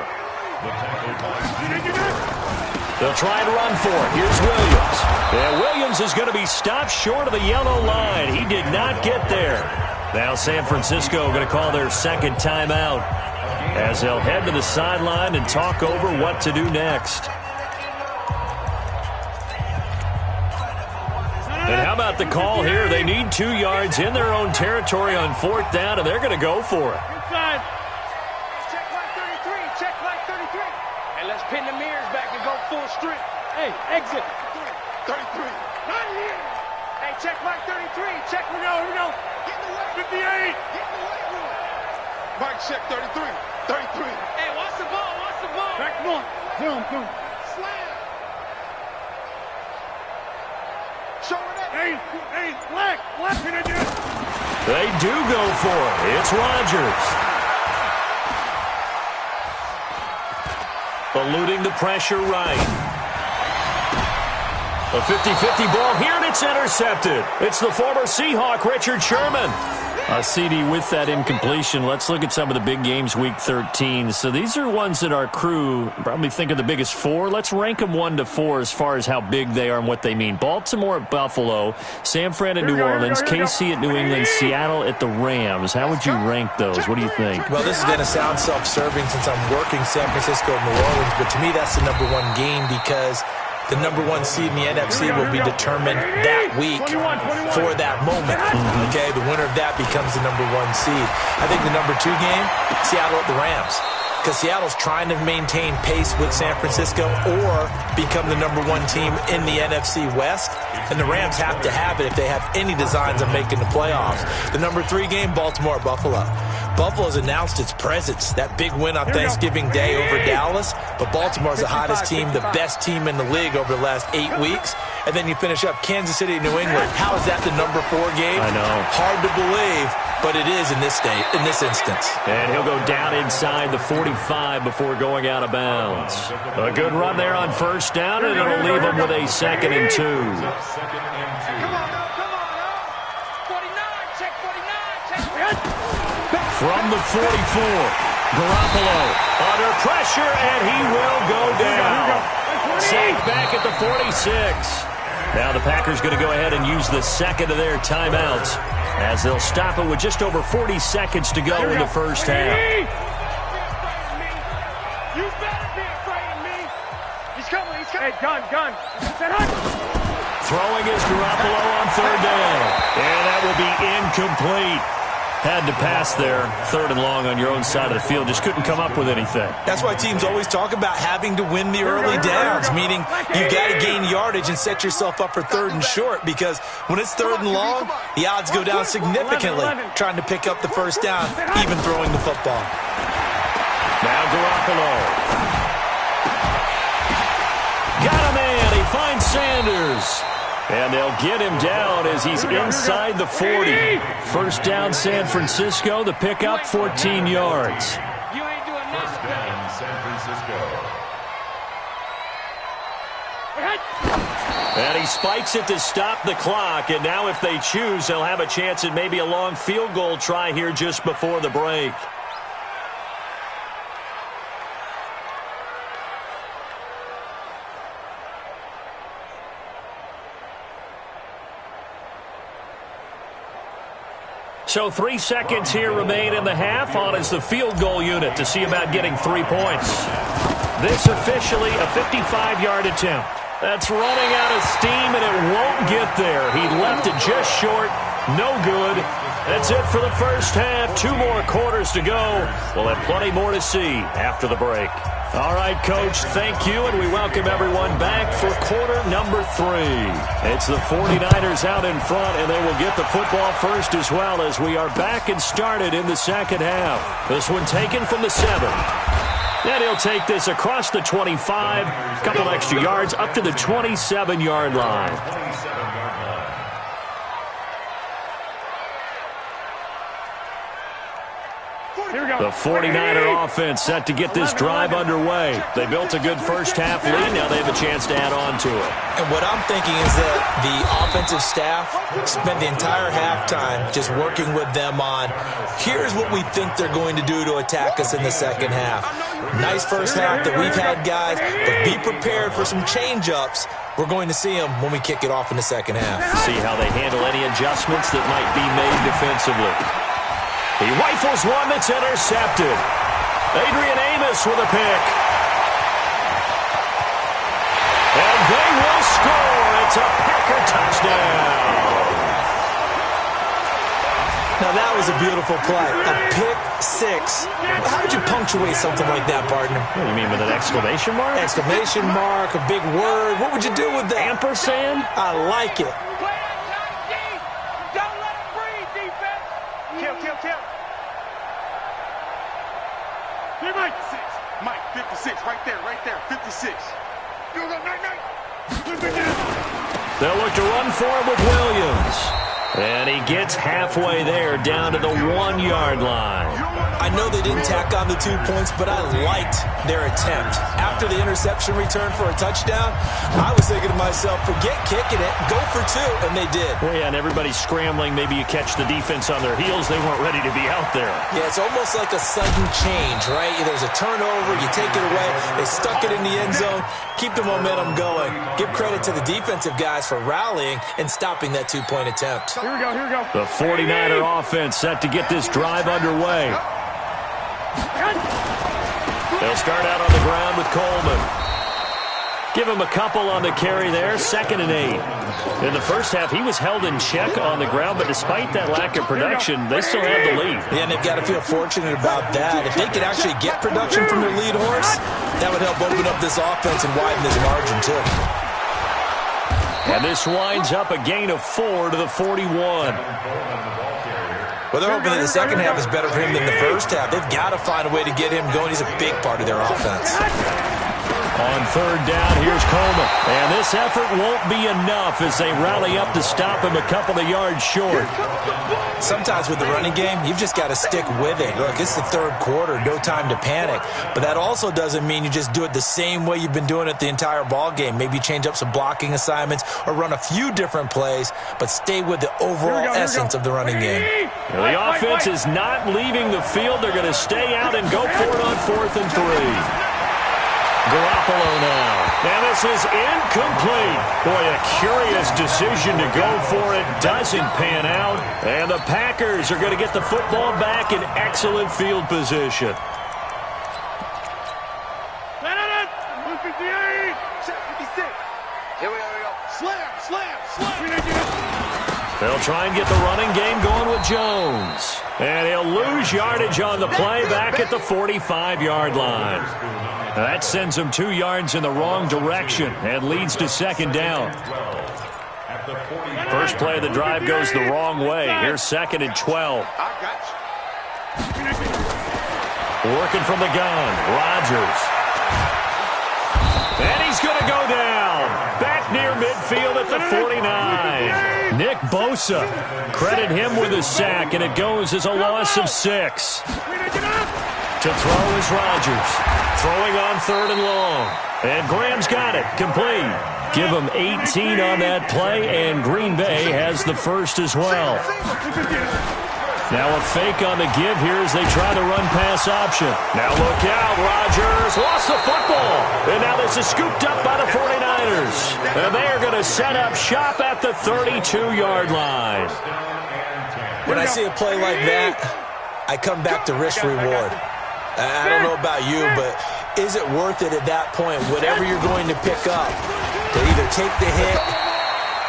They'll try and run for it. Here's Williams. And Williams is going to be stopped short of the yellow line. He did not get there. Now San Francisco going to call their second timeout as they'll head to the sideline and talk over what to do next. And how about the call here? They need 2 yards in their own territory on 4th down, and they're going to go for it. Inside. Check like 33. Check like 33. And let's pin the mirrors back and go full strength. Hey, exit. 33. Not here. Hey, check like 33. Check. Here we go. Here we go. Get in the way. 58. Get in the way room. Mike, check 33. 33. Hey, watch the ball. Watch the ball. Back one. Boom. Slam. Hey, black. They do go for it. It's Rodgers. Eluding the pressure right. A 50-50 ball here, and it's intercepted. It's the former Seahawk, Richard Sherman. CD, with that incompletion, let's look at some of the big games week 13. So these are ones that our crew probably think are the biggest 4. Let's rank them 1 to 4 as far as how big they are and what they mean. Baltimore at Buffalo, San Fran at New Orleans, KC at New England, Seattle at the Rams. How would you rank those? What do you think? Well, this is going to sound self-serving since I'm working San Francisco and New Orleans, but to me that's the number 1 game because the number 1 seed in the NFC will be determined that week for that moment. Okay, the winner of that becomes the number 1 seed. I think the number 2 game, Seattle at the Rams, because Seattle's trying to maintain pace with San Francisco or become the number 1 team in the NFC West, and the Rams have to have it if they have any designs of making the playoffs. The number 3 game, Baltimore at Buffalo. Buffalo's announced its presence, that big win on Thanksgiving Day over Dallas, but Baltimore's the hottest team, the best team in the league over the last 8 weeks. And then you finish up Kansas City, New England. How is that the number 4 game? I know. Hard to believe, but it is in this instance. And he'll go down inside the 45 before going out of bounds. A good run there on first down, and it'll leave him with a 2nd and 2. Come on, now. 49. Check 49. From the 44, Garoppolo under pressure, and he will go down. Sacked back at the 46. Now the Packers going to go ahead and use the second of their timeouts as they'll stop it with just over 40 seconds to go in the first half. You better be afraid of me. He's coming. Hey, gun. Throwing is Garoppolo on 3rd down. And that will be incomplete. Had to pass there, 3rd and long on your own side of the field. Just couldn't come up with anything. That's why teams always talk about having to win the early downs, meaning you've got to gain yardage and set yourself up for 3rd and short, because when it's 3rd and long, the odds go down significantly trying to pick up the first down, even throwing the football. Now Garoppolo. Got a man. He finds Sanders. And they'll get him down as he's inside the 40. First down, San Francisco. The pickup, 14 yards. You ain't doing nothing. First down, San Francisco. And he spikes it to stop the clock. And now if they choose, they'll have a chance at maybe a long field goal try here just before the break. So 3 seconds here remain in the half. On is the field goal unit to see about getting 3 points. This officially a 55-yard attempt. That's running out of steam, and it won't get there. He left it just short. No good. That's it for the first half. 2 more quarters to go. We'll have plenty more to see after the break. All right, Coach, thank you, and we welcome everyone back for quarter number 3. It's the 49ers out in front, and they will get the football first as well as we are back and started in the second half. This one taken from the 7. And he'll take this across the 25, a couple extra yards up to the 27-yard line. The 49er offense set to get this drive underway. They built a good first half lead. Now they have a chance to add on to it. And what I'm thinking is that the offensive staff spent the entire halftime just working with them on, here's what we think they're going to do to attack us in the second half. Nice first half that we've had, guys, but be prepared for some change-ups. We're going to see them when we kick it off in the second half. See how they handle any adjustments that might be made defensively. He rifles one that's intercepted. Adrian Amos with a pick. And they will score. It's a Packer touchdown. Now that was a beautiful play. A pick 6. How would you punctuate something like that, partner? What do you mean, with an exclamation mark? Exclamation mark, a big word. What would you do with that? Ampersand? I like it. Don't let him breathe, defense. Kill. Hey, Mike. Mike, 56, right there, 56. You go, night. They'll look to run for him with Williams. And he gets halfway there, down to the 1-yard line. I know they didn't tack on the 2 points, but I liked their attempt. After the interception return for a touchdown, I was thinking to myself, forget kicking it, go for 2, and they did. Well, yeah, and everybody's scrambling. Maybe you catch the defense on their heels. They weren't ready to be out there. Yeah, it's almost like a sudden change, right? There's a turnover, you take it away, they stuck it in the end zone, keep the momentum going. Give credit to the defensive guys for rallying and stopping that 2-point attempt. Here we go. The 49er offense set to get this drive underway. They'll start out on the ground with Coleman. Give him a couple on the carry there, 2nd and 8. In the first half, he was held in check on the ground, but despite that lack of production, they still have the lead. Yeah, and they've got to feel fortunate about that. If they could actually get production from their lead horse, that would help open up this offense and widen this margin, too. And this winds up a gain of 4 to the 41. Well, they're hoping that the second half is better for him than the first half. They've got to find a way to get him going. He's a big part of their offense. On 3rd down, here's Coleman. And this effort won't be enough as they rally up to stop him a couple of yards short. Sometimes with the running game, you've just got to stick with it. Look, it's the 3rd quarter, no time to panic. But that also doesn't mean you just do it the same way you've been doing it the entire ball game. Maybe change up some blocking assignments or run a few different plays, but stay with the overall essence of the running game. Well, the offense is not leaving the field. They're going to stay out and go for it on 4th and 3. Garoppolo now. And this is incomplete. Boy, a curious decision to go for it. Doesn't pan out. And the Packers are going to get the football back in excellent field position. 158. 56. Here we go. Slam. They'll try and get the running game going with Jones. And he'll lose yardage on the play back at the 45-yard line. That sends him 2 yards in the wrong direction and leads to 2nd down. First play of the drive goes the wrong way. Here's 2nd and 12. Working from the gun, Rodgers. And he's going to go down. Back near midfield at the 49. Nick Bosa. Credit him with a sack, and it goes as a loss of 6. To throw is Rodgers. Throwing on 3rd and long. And Graham's got it. Complete. Give him 18 on that play, and Green Bay has the first as well. Now a fake on the give here as they try the run-pass option. Now look out, Rodgers lost the football. And now this is scooped up by the 49ers. And they are going to set up shop at the 32-yard line. When I see a play like that, I come back to risk-reward. I don't know about you, but is it worth it at that point, whatever you're going to pick up, to either take the hit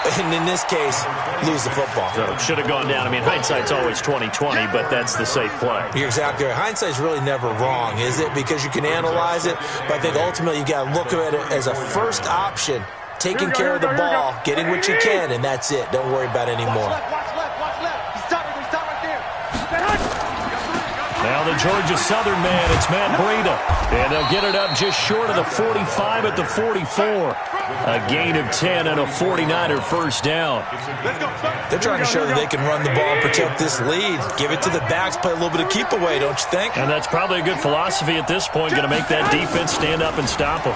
And in this case, lose the football. So should have gone down. I mean, hindsight's always 20/20, but that's the safe play. You're exactly right. Hindsight's really never wrong, is it? Because you can analyze it, but I think ultimately you got to look at it as a first option, taking care of the ball, getting what you can, and that's it. Don't worry about it anymore. Watch left. He's stopped right there. Now the Georgia Southern man, it's Matt Breida. And they'll get it up just short of the 45 at the 44. A gain of 10 and a 49er first down. They're trying to show that they can run the ball and protect this lead. Give it to the backs, play a little bit of keep away, don't you think? And that's probably a good philosophy at this point, going to make that defense stand up and stop them.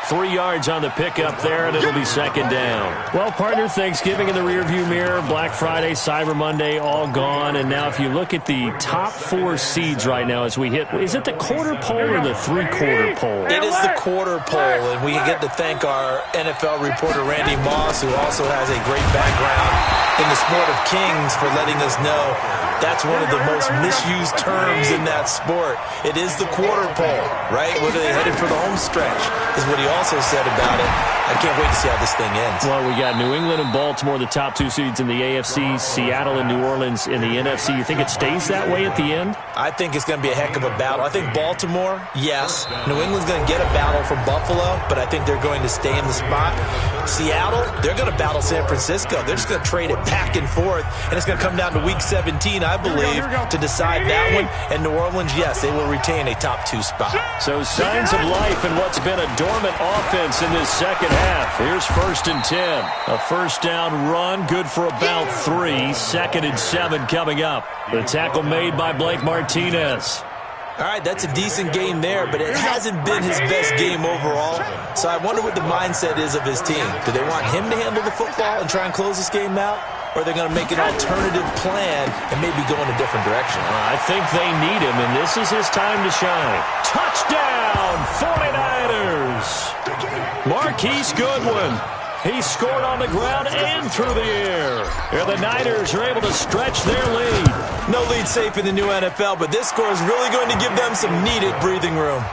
3 yards on the pickup there, and it'll be second down. Well, partner, Thanksgiving in the rearview mirror, Black Friday, Cyber Monday, all gone. And now if you look at the top 4 seeds right now as we hit, is it the quarter pole or the three-quarter pole? It is the quarter pole, and we get to thank our NFL reporter, Randy Moss, who also has a great background in the sport of kings, for letting us know that's one of the most misused terms in that sport. It is the quarter pole, right? What are they headed for the home stretch, is what he also said about it. I can't wait to see how this thing ends. Well, we got New England and Baltimore, the top 2 seeds in the AFC, Seattle and New Orleans in the NFC. You think it stays that way at the end? I think it's going to be a heck of a battle. I think Baltimore, yes. New England's going to get a battle from Buffalo, but I think they're going to stay in the spot. Seattle, they're going to battle San Francisco. They're just going to trade it back and forth, and it's going to come down to Week 17, I believe, to decide that one. And New Orleans, yes, they will retain a top 2 spot. So signs of life in what's been a dormant offense in this second half. Here's 1st and 10. A first down run, good for about 3. 2nd and 7 coming up. The tackle made by Blake Martinez. All right, that's a decent game there, but it hasn't been his best game overall. So I wonder what the mindset is of his team. Do they want him to handle the football and try and close this game out? Or are they going to make an alternative plan and maybe go in a different direction? I think they need him, and this is his time to shine. Touchdown, 49ers! Marquise Goodwin. He scored on the ground and through the air. And the Niners are able to stretch their lead. No lead safe in the new NFL, but this score is really going to give them some needed breathing room.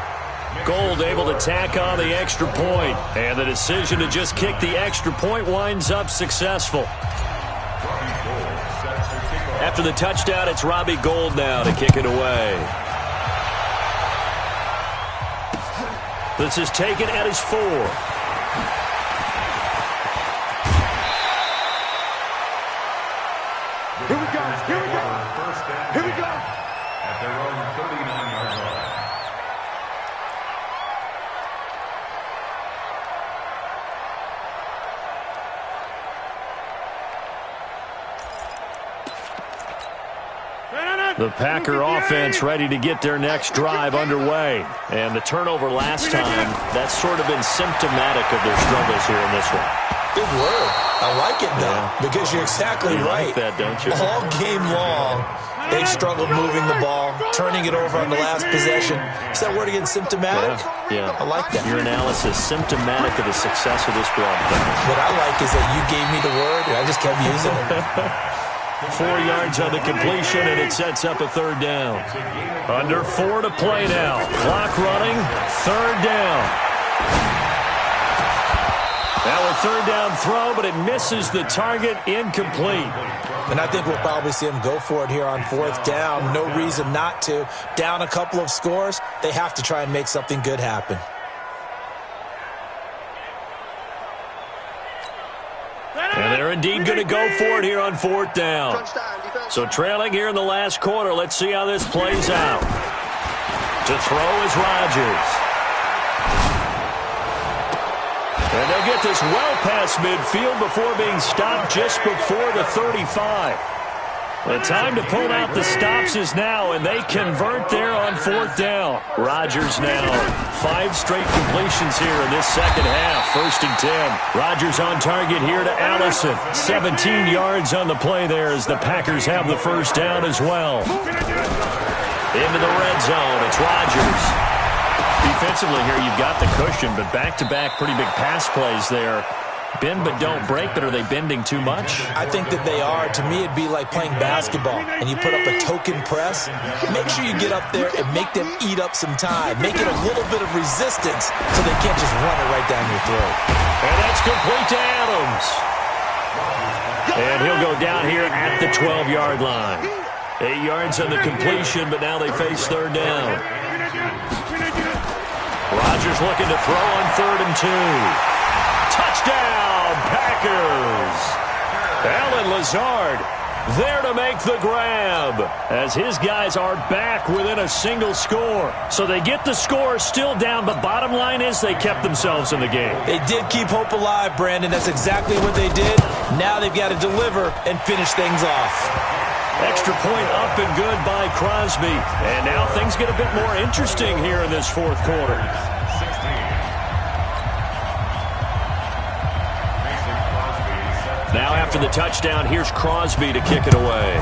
Gold able to tack on the extra point. And the decision to just kick the extra point winds up successful. After the touchdown, it's Robbie Gould now to kick it away. This is taken at his 4. Here we go. Here we go. At their own 39-yard line. The Packer offense ready to get their next drive underway. And the turnover last time, that's sort of been symptomatic of their struggles here in this one. Big word. I like it, though, because you're exactly right. Like that, don't you? All game long, they've struggled moving the ball, turning it over on the last possession. Is that word again, symptomatic? Yeah. I like that. Your analysis, symptomatic of the success of this broadcast. What I like is that you gave me the word, and I just kept using it. 4 yards on the completion, and it sets up a 3rd down. Under 4 to play now. Clock running, 3rd down. Now a 3rd down throw, but it misses the target, incomplete. And I think we'll probably see him go for it here on 4th down. No reason not to. Down a couple of scores, they have to try and make something good happen. And they're indeed going to go for it here on 4th down. So trailing here in the last quarter, let's see how this plays out. To throw is Rodgers. And they'll get this well past midfield before being stopped just before the 35. The time to pull out the stops is now, and they convert there on 4th down. Rodgers now 5 straight completions here in this second half. 1st and 10. Rodgers on target here to Allison. 17 yards on the play there as the Packers have the 1st down as well. Into the red zone. It's Rodgers. Defensively here, you've got the cushion, but back-to-back pretty big pass plays there. Bend but don't break, but are they bending too much? I think that they are. To me, it'd be like playing basketball, and you put up a token press. Make sure you get up there and make them eat up some time. Make it a little bit of resistance so they can't just run it right down your throat. And that's complete to Adams. And he'll go down here at the 12-yard line. 8 yards on the completion, but now they face third down. Rodgers looking to throw on 3rd and 2. Touchdown, Packers! Allen Lazard there to make the grab as his guys are back within a single score. So they get the score still down, but bottom line is they kept themselves in the game. They did keep hope alive, Brandon. That's exactly what they did. Now they've got to deliver and finish things off. Extra point up and good by Crosby. And now things get a bit more interesting here in this fourth quarter. Now after the touchdown, here's Crosby to kick it away.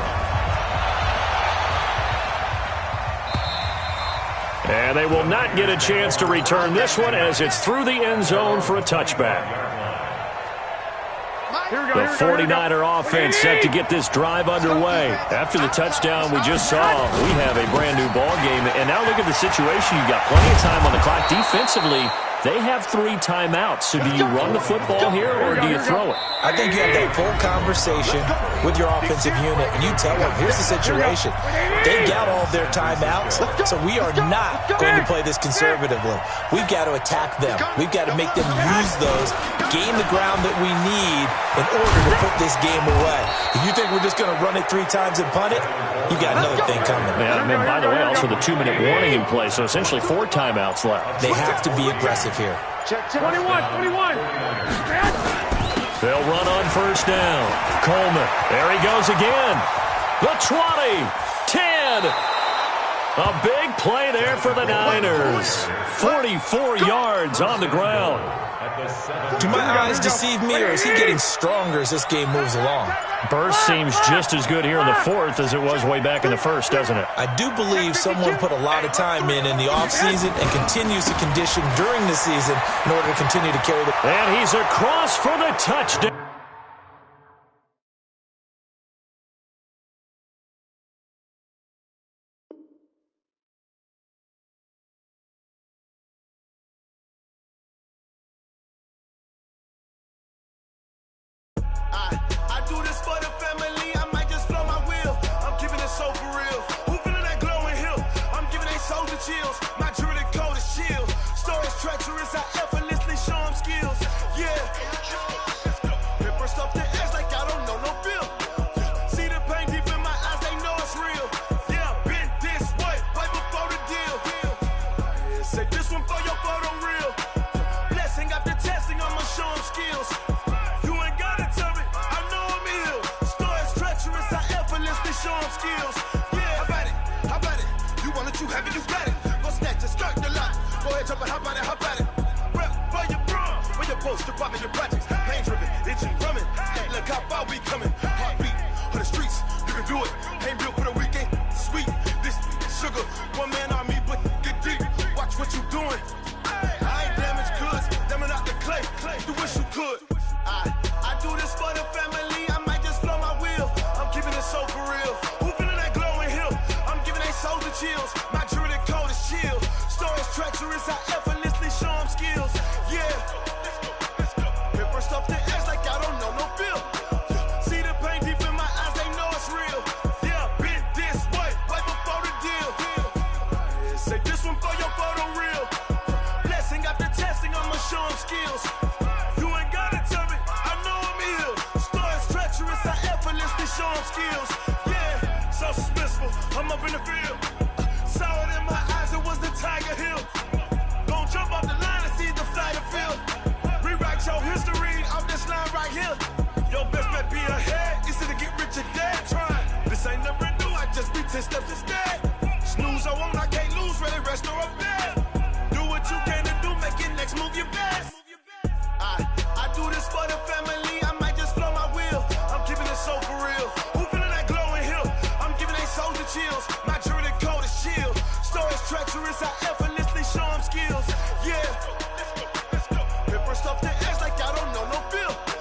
And they will not get a chance to return this one as it's through the end zone for a touchback. The 49er offense set to get this drive underway. After the touchdown we just saw, we have a brand new ball game. And now look at the situation. You've got plenty of time on the clock defensively. They have 3 timeouts. So do you run the football here or do you throw it? I think you have that full conversation with your offensive unit, and you tell them, here's the situation. They got all of their timeouts, so we are not going to play this conservatively. We've got to attack them. We've got to make them use those, gain the ground that we need in order to put this game away. If you think we're just going to run it 3 times and punt it, you got another thing coming. Yeah, and by the way, also the 2-minute warning in play, so essentially 4 timeouts left. They have to be aggressive here. 21. They'll run on first down. Coleman, there he goes again. The 20, 10. A big play there for the Niners. 44 yards on the ground. Do my eyes deceive me, or is he getting stronger as this game moves along? Burst seems just as good here in the fourth as it was way back in the first, doesn't it? I do believe someone put a lot of time in the offseason and continues to condition during the season in order to continue to carry the... And he's across for the touchdown. I do this for the family, I might just blow my wheel. I'm keeping it so for real. Who feeling that glowing hill? I'm giving they soldier chills. My jewelry cold as chill. Stories treacherous, I effortlessly show them skills. Yeah. Paper stuff the edge like I don't know no feel. See the pain deep in my eyes, they know it's real. Yeah, been this way, right before the deal. Yeah, say this one for your photo real. Blessing after testing, I'ma show them skills. Show them skills. Yeah, how about it? You want it, you have it, you got it. Go snatch it, skirt the lot. Go ahead, jump it, how about it? Rep for your bro, for your post, your pop, and your projects. Pain driven, itching, drumming. Look how far we coming. Heartbeat for the streets, you can do it. Ain't built for the weekend. Sweet, this sugar. One man army, but get deep. Watch what you doing. I ain't damaged goods, damn it out the clay. You wish you could. I do this for the family. I might just blow my wheel. I'm keeping it so for real. Who feeling that glowing hill? I'm giving they soldier chills. My jewelry cold as chill. Stories treacherous, I effortlessly show them skills. Yeah. Paper stuff the edge like I don't know no feel. See the pain deep in my eyes, they know it's real. Yeah, been this way, right before the deal. Yeah, say this one for your photo real. Blessing after testing, I'ma show them skills. You ain't gotta tell me, I know I'm ill. Stories treacherous, I effortlessly show them skills. Yeah, so suspenseful, I'm up in the field. Saw it in my eyes, it was the Tiger Hill. Gon' jump off the line and see the flight of field. Rewrite your history off this line right here. Your best bet be ahead, easy to get rich or dead. Trying, this ain't never new, I just be 10 steps instead. Snooze I won't, I can't lose, ready, rest or up there. Do what you can to do, make your next move your best. I do this for the family, I might just blow my wheel. I'm keeping it so for real. Who feeling that glowing hill? I'm giving they soldier chills. My jewelry cold as chill. Stories treacherous, I effortlessly show them skills. Yeah. Paper stuff the edge like I don't know no feel.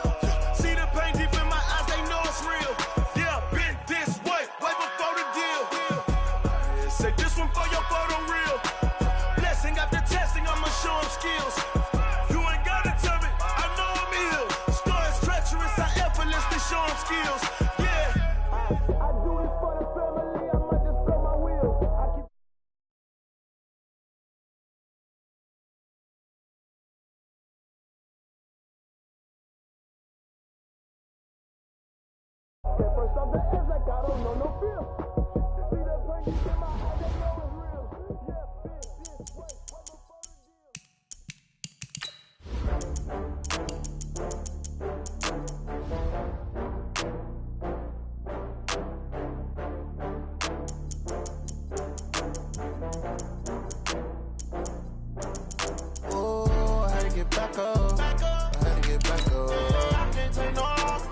Lift off the edge like I don't know no fear. See that pain in my eyes, they know it's real. Yeah, bitch, wait before the deal. Oh, I had to get back up. I had to get back up. I can't take no loss.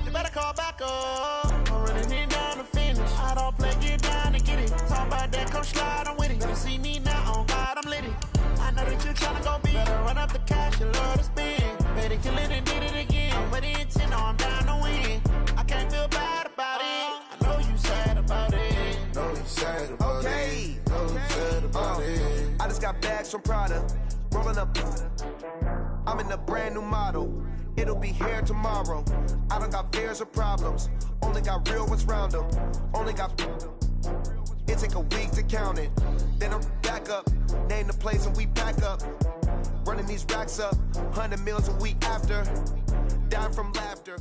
You better call back up. I'm running it down to finish. I don't play, get down to get it. Talk about that, come slide, I'm with it. Better see me now, on God, I'm lit it. I know that you tryna go big. Better run up the cash, you love to spend. Better kill it and did it again. I'm with the intent, no, I'm down to win. I can't feel bad about it. I know you sad about it. Know you sad about it. Know you sad about it. I just got bags from Prada. Rolling up. I'm in a brand new model. It'll be here tomorrow. I don't got fears or problems. Only got real ones round them. Only got. It take a week to count it. Then I'm back up. Name the place and we back up. Running these racks up. 100 meals a week after. Down from laughter.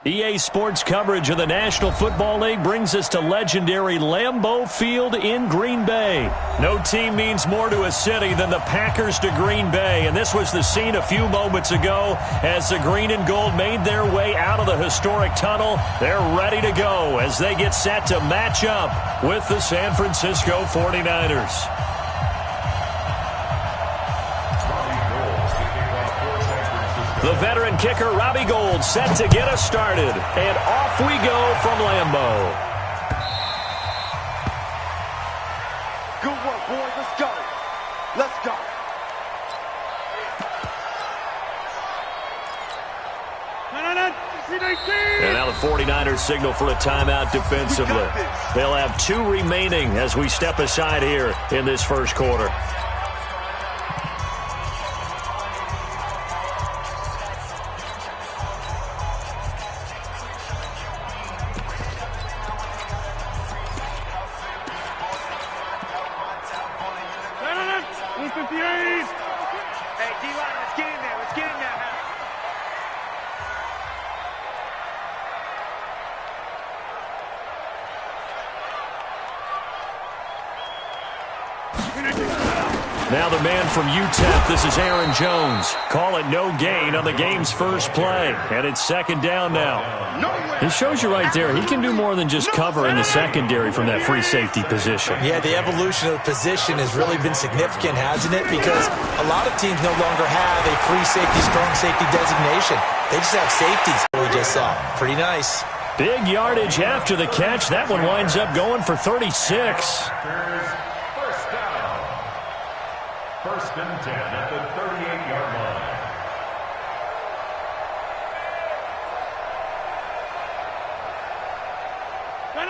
EA Sports coverage of the National Football League brings us to legendary Lambeau Field in Green Bay. No team means more to a city than the Packers to Green Bay, and this was the scene a few moments ago as the green and gold made their way out of the historic tunnel. They're ready to go as they get set to match up with the San Francisco 49ers. The veteran kicker, Robbie Gould, set to get us started. And off we go from Lambeau. Good work, boys. Let's go. Let's go. And now the 49ers signal for a timeout defensively. They'll have 2 remaining as we step aside here in this first quarter. Now the man from UTEP, this is Aaron Jones. Call it no gain on the game's first play. And it's second down now. It shows you right there, he can do more than just cover in the secondary from that free safety position. Yeah, the evolution of the position has really been significant, hasn't it? Because a lot of teams no longer have a free safety, strong safety designation. They just have safeties, we just saw. Pretty nice. Big yardage after the catch. That one winds up going for 36. First and 10 at the 38-yard line.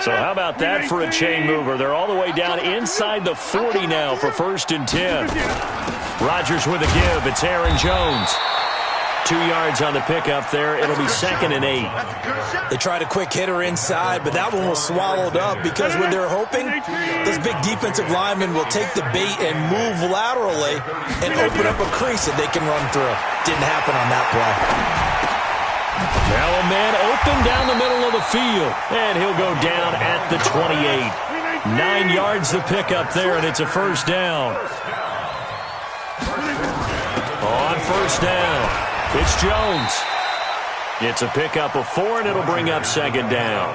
So how about that for a chain mover? They're all the way down inside the 40 now for first and 10. Rodgers with a give. It's Aaron Jones. 2 yards on the pickup there. It'll be second and 8. They tried a quick hitter inside, but that one was swallowed up because when they're hoping, those big defensive linemen will take the bait and move laterally and open up a crease that they can run through. Didn't happen on that play. Now a man open down the middle of the field, and he'll go down at the 28. 9 yards the pickup there, and it's a first down. On first down. It's Jones. It's a pickup of 4, and it'll bring up second down.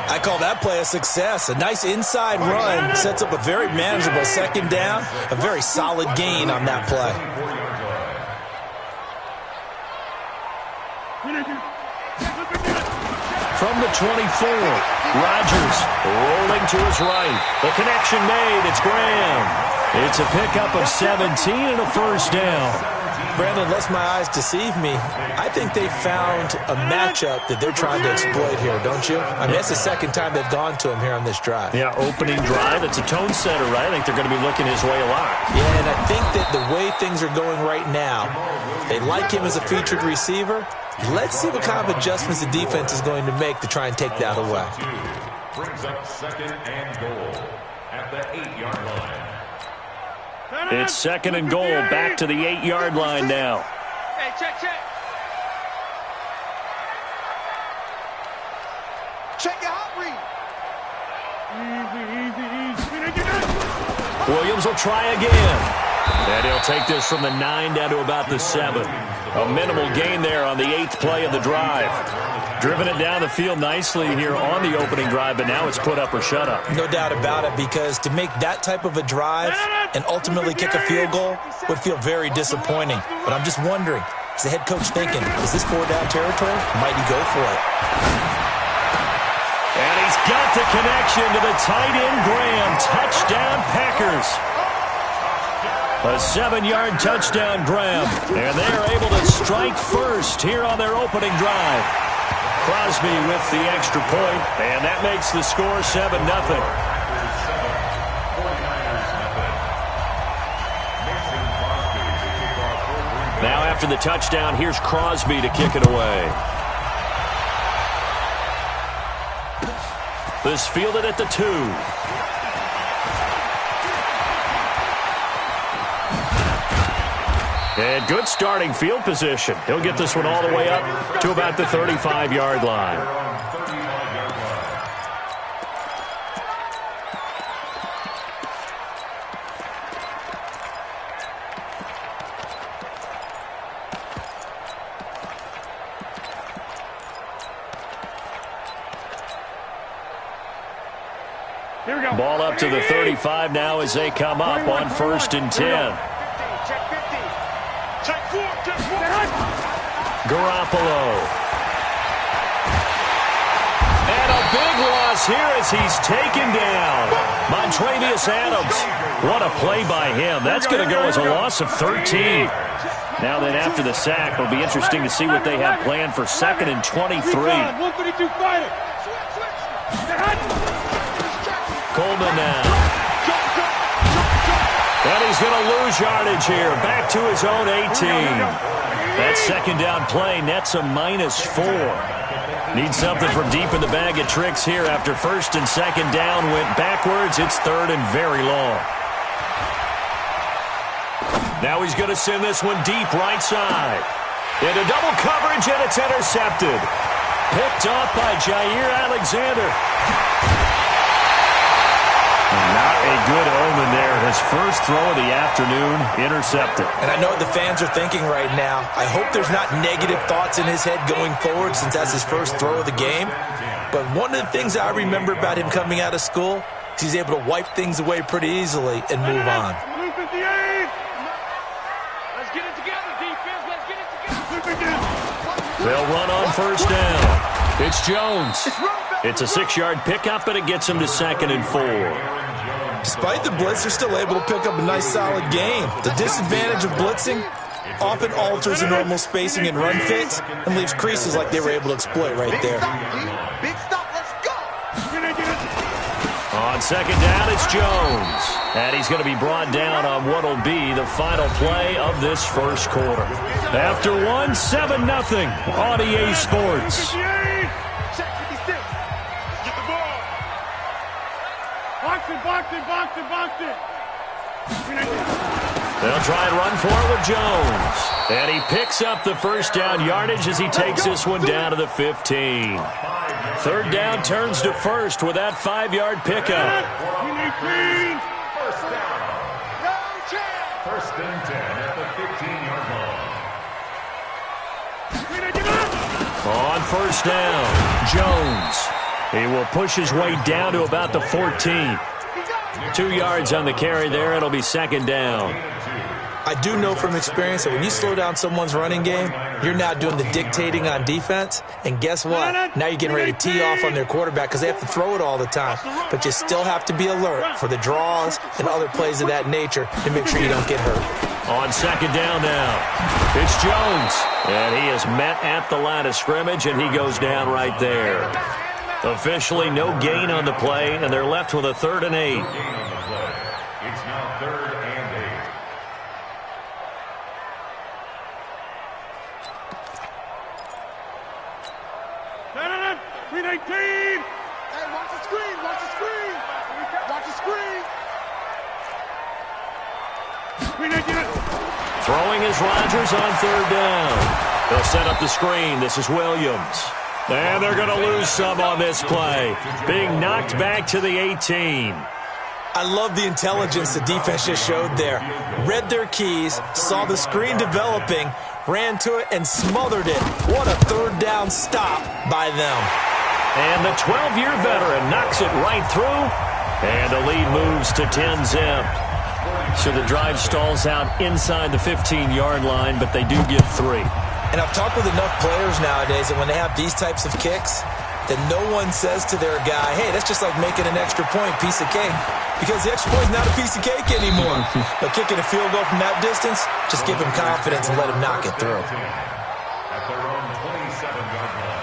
I call that play a success. A nice inside run sets up a very manageable second down. A very solid gain on that play. From the 24, Rodgers rolling to his right. The connection made. It's Graham. It's a pickup of 17 and a first down. Brandon, unless my eyes deceive me, I think they found a matchup that they're trying to exploit here, don't you? I mean, that's the second time they've gone to him here on this drive. Yeah, opening drive. It's a tone setter, right? I think they're going to be looking his way a lot. Yeah, and I think that the way things are going right now, they like him as a featured receiver. Let's see what kind of adjustments the defense is going to make to try and take that away. Brings up second and goal at the 8-yard line. It's second and goal, back to the 8-yard line now. Hey, check. Check your hot read. Williams will try again. And he'll take this from the 9 down to about the 7. A minimal gain there on the 8th play of the drive. Driven it down the field nicely here on the opening drive, but now it's put up or shut up. No doubt about it, because to make that type of a drive and ultimately kick a field goal would feel very disappointing. But I'm just wondering, is the head coach thinking, is this 4-down territory? Might he go for it? And he's got the connection to the tight end, Graham. Touchdown, Packers. A 7-yard touchdown, Graham. And they are able to strike first here on their opening drive. Crosby with the extra point, and that makes the score 7-0. Now after the touchdown, here's Crosby to kick it away. This fielded at the 2. And good starting field position. He'll get this one all the way up to about the 35-yard line. Here we go. Ball up to the 35 now as they come up on 1st and 10. Garoppolo. And a big loss here as he's taken down. Montrevious Adams. What a play by him. That's going to go as a loss of 13. Now then, after the sack, it'll be interesting to see what they have planned for 2nd and 23. Coleman now. And he's going to lose yardage here. Back to his own 18. That 2nd down play nets a -4. Need something from deep in the bag of tricks here after 1st and 2nd down went backwards. It's 3rd and very long. Now he's going to send this one deep right side. Into double coverage, and it's intercepted. Picked off by Jair Alexander. Not a good omen there. His first throw of the afternoon intercepted. And I know what the fans are thinking right now. I hope there's not negative thoughts in his head going forward since that's his first throw of the game. But one of the things I remember about him coming out of school is he's able to wipe things away pretty easily and move on. Let's get it together, defense. Let's get it together. They'll run on 1st down. It's Jones. It's a 6-yard pickup, and it gets him to 2nd and 4. Despite the blitz, they're still able to pick up a nice, solid gain. The disadvantage of blitzing often alters the normal spacing and run fits and leaves creases like they were able to exploit right there. Big stop, let's go. On 2nd down, it's Jones. And he's going to be brought down on what will be the final play of this first quarter. After 7-0 on EA Sports. Box it. They'll try and run for it with Jones. And he picks up the 1st down yardage as he takes this one down to the 15. 3rd down turns to 1st with that 5-yard pickup. 1st down. 1st and 10 at the 15-yard line. On 1st down, Jones. He will push his way down to about the 14. 2 yards on the carry there. It'll be 2nd down. I do know from experience that when you slow down someone's running game, you're now doing the dictating on defense. And guess what? Now you're getting ready to tee off on their quarterback because they have to throw it all the time. But you still have to be alert for the draws and other plays of that nature to make sure you don't get hurt. On 2nd down now, it's Jones. And he is met at the line of scrimmage, and he goes down right there. Officially no gain on the play, and they're left with a 3rd and 8. It's now 3rd and 8. Green 18. Hey, watch the screen. Watch the screen. Watch the screen. Green 18. Throwing is Rodgers on 3rd down. They'll set up the screen. This is Williams. And they're going to lose some on this play. Being knocked back to the 18. I love the intelligence the defense just showed there. Read their keys, saw the screen developing, ran to it, and smothered it. What a third down stop by them. And the 12-year veteran knocks it right through. And the lead moves to 10-zip. So the drive stalls out inside the 15-yard line, but they do get 3. And I've talked with enough players nowadays that when they have these types of kicks, that no one says to their guy, hey, that's just like making an extra point, piece of cake. Because the extra point is not a piece of cake anymore. But kicking a field goal from that distance, just give him confidence and let him knock it through. At their own 27-yard line.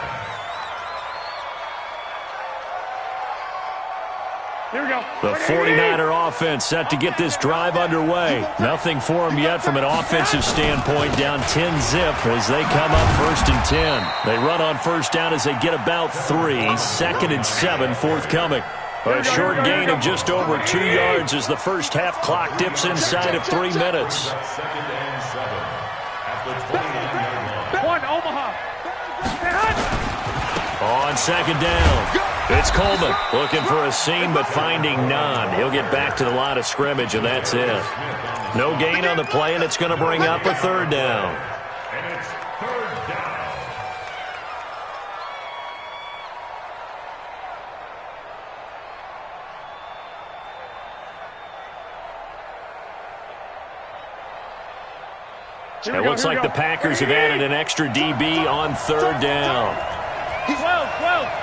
Here we go. The 49er offense set to get this drive underway. Nothing for them yet from an offensive standpoint. Down 10-zip as they come up 1st and 10. They run on first down as they get about 3. 2nd and 7 forthcoming. A short gain of just over 2 yards as the first half clock dips inside of 3 minutes. 2nd and 7 at the 29-yard line. One, Omaha. On 2nd down. It's Coleman looking for a seam but finding none. He'll get back to the line of scrimmage, and that's it. No gain on the play, and it's going to bring up a 3rd down. And it's 3rd down. It looks like the Packers have added an extra DB on 3rd down. 12.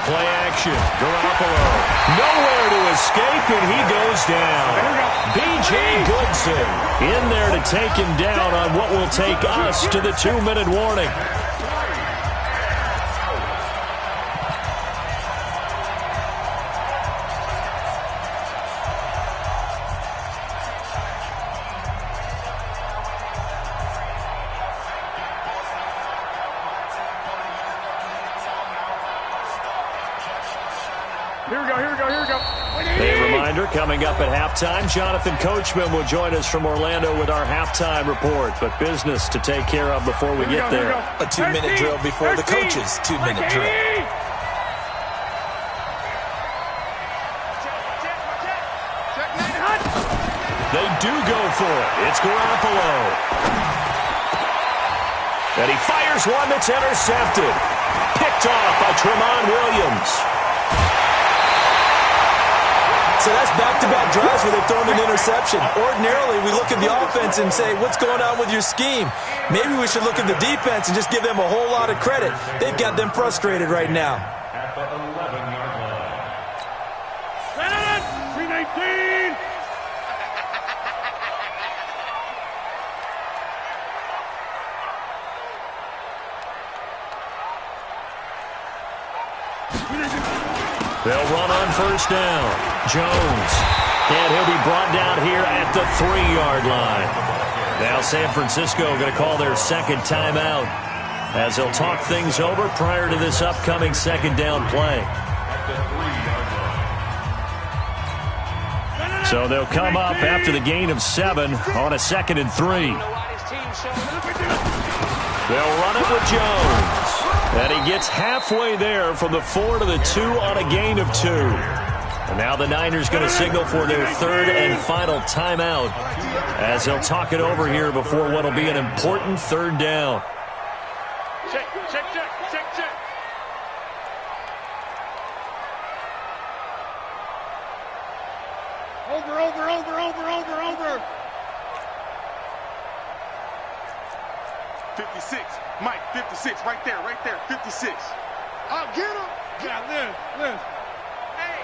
Play action. Garoppolo. Nowhere to escape, and he goes down. B.J. Goodson in there to take him down on what will take us to the 2-minute warning. Here we go. A reminder, coming up at halftime, Jonathan Coachman will join us from Orlando with our halftime report. But business to take care of before we get there. A 2-minute drill before the coach's 2-minute drill. They do go for it. It's Garoppolo. And he fires one that's intercepted. Picked off by Tramon Williams. So that's back-to-back drives where they've thrown an interception. Ordinarily, we look at the offense and say, what's going on with your scheme? Maybe we should look at the defense and just give them a whole lot of credit. They've got them frustrated right now. At the 11-yard line. 319. They'll run on first down. Jones. And he'll be brought down here at the 3-yard line. Now San Francisco going to call their second timeout as they'll talk things over prior to this upcoming 2nd down play. So they'll come up after the gain of 7 on a 2nd and 3. They'll run it with Jones. And he gets halfway there from the 4 to the 2 on a gain of 2. And now the Niners going to signal for their 3rd and final timeout as they'll talk it over here before what will be an important 3rd down. Check. Over. 56. Mike, 56. Right there. 56. I'll get him. Yeah, live. Hey,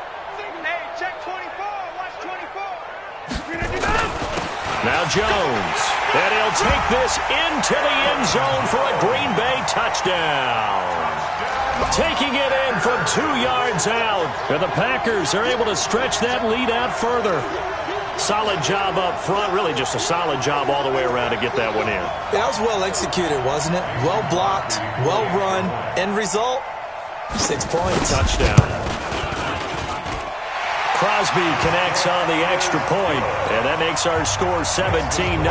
check 24. Watch 24. Now Jones. And he'll take this into the end zone for a Green Bay touchdown. Taking it in from 2 yards out. And the Packers are able to stretch that lead out further. Solid job up front. Really just a solid job all the way around to get that one in. That was well executed, wasn't it? Well blocked, well run. End result, 6 points. Touchdown. Crosby connects on the extra point, and that makes our score 17-0.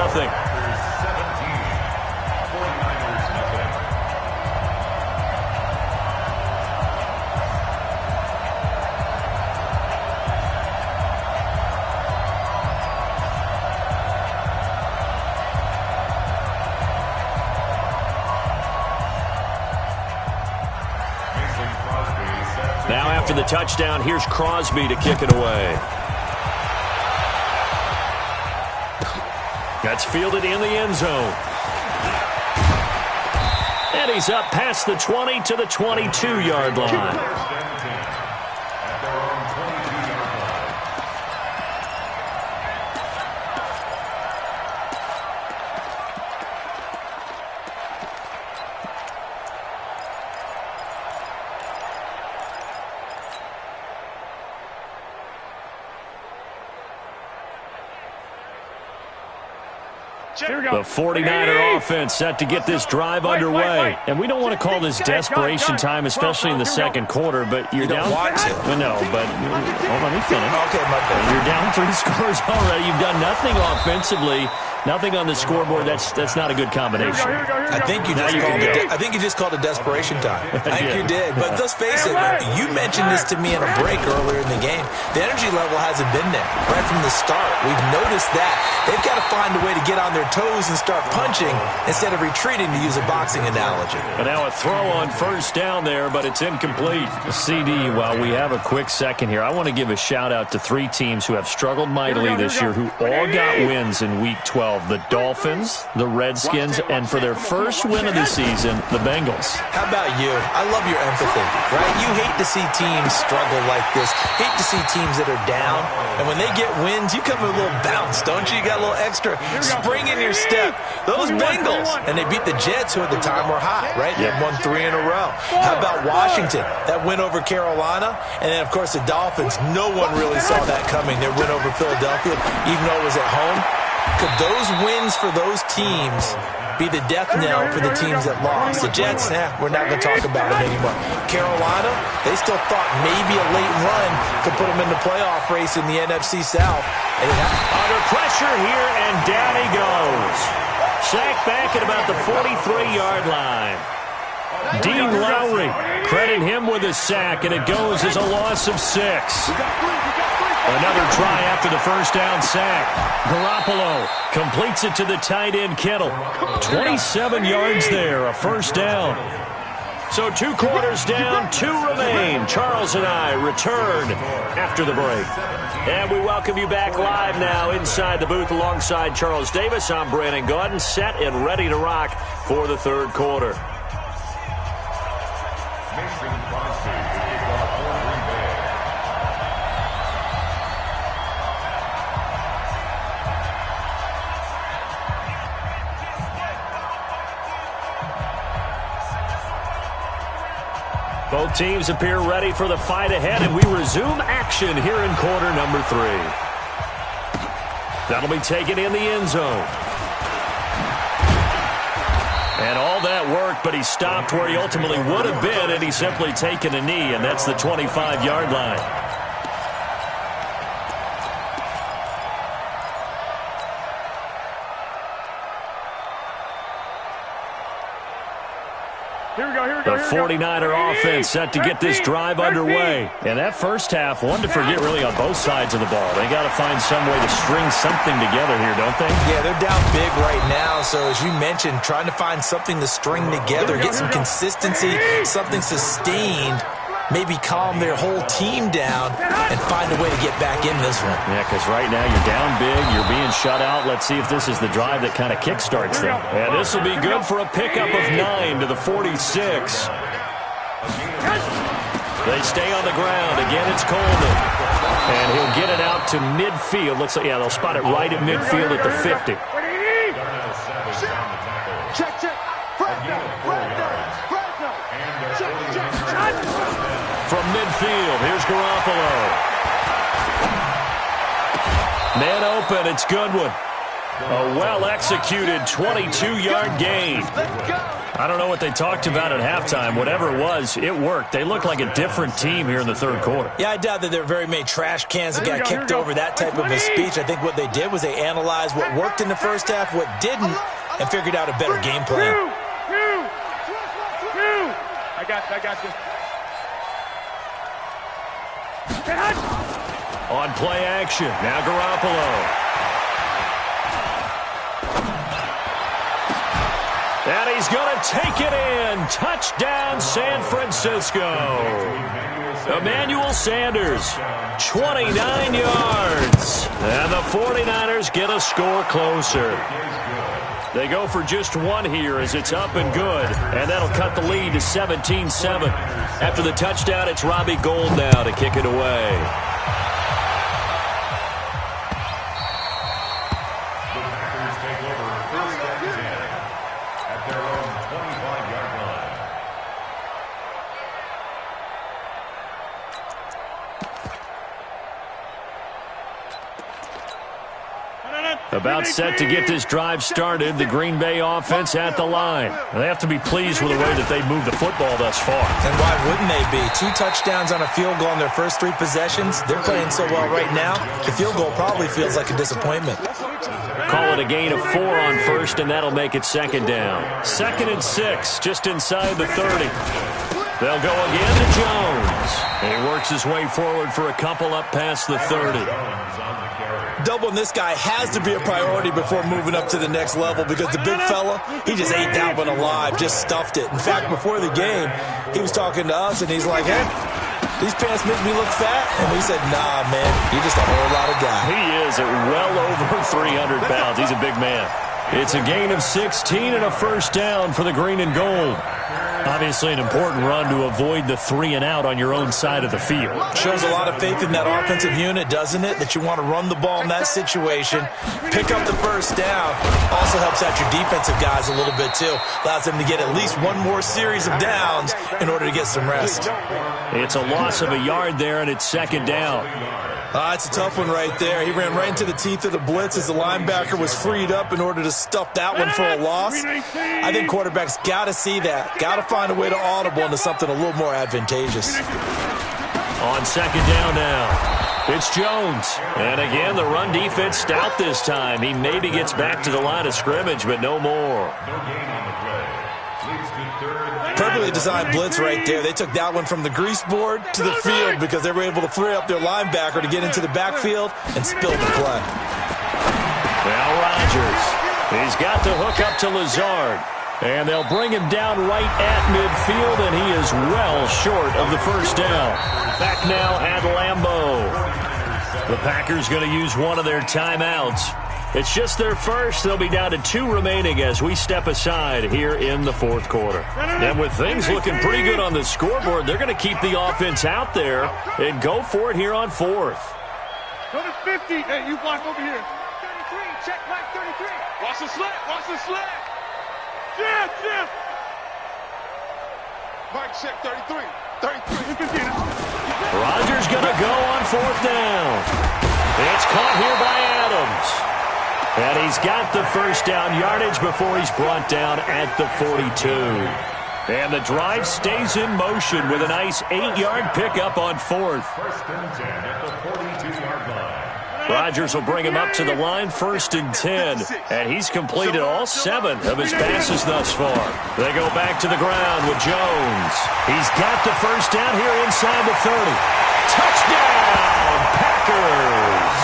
Now after the touchdown, here's Crosby to kick it away. That's fielded in the end zone. And he's up past the 20 to the 22-yard line. The 49er offense set to get this drive underway. And we don't want to call this desperation time, especially in the second quarter, but you're down. Well, no, but hold on, let me finish. Okay, my bad. You're down 3 scores already. You've done nothing offensively, nothing on the scoreboard. That's not a good combination. I think you just called it desperation time. I think you did. But let's face it, you mentioned this to me in a break earlier in the game. The energy level hasn't been there right from the start. We've noticed that. They've got to find a way to get on their toes and start punching instead of retreating, to use a boxing analogy. But now a throw on first down there, but it's incomplete. CD, while we have a quick second here, I want to give a shout-out to 3 teams who have struggled mightily this year, who all got wins in Week 12. The Dolphins, the Redskins, and for their first win of the season, the Bengals. How about you? I love your empathy, right? You hate to see teams struggle like this. Hate to see teams that are down. And when they get wins, you come with a little bounce, don't you? You got a little extra spring in your step. Those Bengals, and they beat the Jets, who at the time were hot, right? They had won 3 in a row. How about Washington? That win over Carolina. And then, of course, the Dolphins. No one really saw that coming. Their win over Philadelphia, even though it was at home. Could those wins for those teams be the death knell for the teams that lost? The Jets, we're not going to talk about it anymore. Carolina, they still thought maybe a late run could put them in the playoff race in the NFC South. And under pressure here, and down he goes. Sacked back at about the 43-yard line. Dean Lowry, credit him with a sack, and it goes as a loss of 6. Another try after the first down sack. Garoppolo completes it to the tight end Kittle. 27 yards there, a first down. So 2 quarters down, 2 remain. Charles and I return after the break. And we welcome you back live now inside the booth alongside Charles Davis. I'm Brandon Gaudin, set and ready to rock for the third quarter. Both teams appear ready for the fight ahead, and we resume action here in quarter number 3. That'll be taken in the end zone. And all that work, but he stopped where he ultimately would have been, and he's simply taken a knee, and that's the 25-yard line. The 49er offense set to get this drive underway. And that first half, one to forget really on both sides of the ball. They got to find some way to string something together here, don't they? Yeah, they're down big right now. So as you mentioned, trying to find something to string together, get some consistency, something sustained, maybe calm their whole team down and find a way to get back in this one. Yeah, because right now you're down big, you're being shut out. Let's see if this is the drive that kind of kickstarts them. And this will be good for a pickup of 9 to the 46. They stay on the ground. Again, it's Coleman. And he'll get it out to midfield. Looks like, yeah, they'll spot it right at midfield at the 50. Check. From midfield, here's Garoppolo. Man open, it's Goodwin. A well-executed 22-yard gain. I don't know what they talked about at halftime. Whatever it was, it worked. They look like a different team here in the third quarter. Yeah, I doubt that there are very many trash cans that got kicked over that type of a speech. I think what they did was they analyzed what worked in the first half, what didn't, and figured out a better game plan. I got you. On play action, now Garoppolo. And he's going to take it in. Touchdown, San Francisco. Francisco. Emmanuel Sanders, 29 yards. And the 49ers get a score closer. They go for just one here as it's up and good. And that'll cut the lead to 17-7. After the touchdown, it's Robbie Gould now to kick it away. The Packers take over first and 10 at their own 25-yard line. About set to get this drive started, the Green Bay offense at the line. They have to be pleased with the way that they moved the football thus far. And why wouldn't they be? 2 touchdowns on a field goal in their first 3 possessions. They're playing so well right now, the field goal probably feels like a disappointment. Call it a gain of 4 on first, and that'll make it second down. 2nd and 6, just inside the 30. They'll go again to Jones. He works his way forward for a couple up past the 30. Doubling this guy has to be a priority before moving up to the next level because the big fella, he just ate that one alive, just stuffed it. In fact, before the game, he was talking to us, and he's like, hey, these pants make me look fat. And we said, nah, man, you're just a whole lot of guy. He is at well over 300 pounds. He's a big man. It's a gain of 16 and a first down for the green and gold. Obviously an important run to avoid the 3 and out on your own side of the field. Shows a lot of faith in that offensive unit, doesn't it? That you want to run the ball in that situation, pick up the first down. Also helps out your defensive guys a little bit too. Allows them to get at least one more series of downs in order to get some rest. It's a loss of a yard there, and it's second down. It's a tough one right there. He ran right into the teeth of the blitz as the linebacker was freed up in order to stuff that one for a loss. I think quarterbacks got to see that. Got to find a way to audible into something a little more advantageous. On second down now, it's Jones. And again, the run defense stout this time. He maybe gets back to the line of scrimmage, but no more. Perfectly designed blitz right there. They took that one from the grease board to the field because they were able to free up their linebacker to get into the backfield and spill the play. Now Rodgers, he's got the hook up to Lazard. And they'll bring him down right at midfield, and he is well short of the first down. Back now at Lambeau. The Packers going to use one of their timeouts. It's just their first. They'll be down to 2 remaining as we step aside here in the fourth quarter. And with things looking pretty good on the scoreboard, they're going to keep the offense out there and go for it here on 4th. Go to 50. Hey, you block over here. 33. Check back 33. Watch the slip. Watch the slip. Yeah. Mike, check 33. 33. Rodgers going to go on 4th down. It's caught here by Adams. And he's got the first down yardage before he's brought down at the 42. And the drive stays in motion with a nice 8-yard pickup on 4th. First and 10 at the 42-yard line. Rodgers will bring him up to the line, 1st and 10. And he's completed all 7 of his passes thus far. They go back to the ground with Jones. He's got the first down here inside the 30. Touchdown, Packers!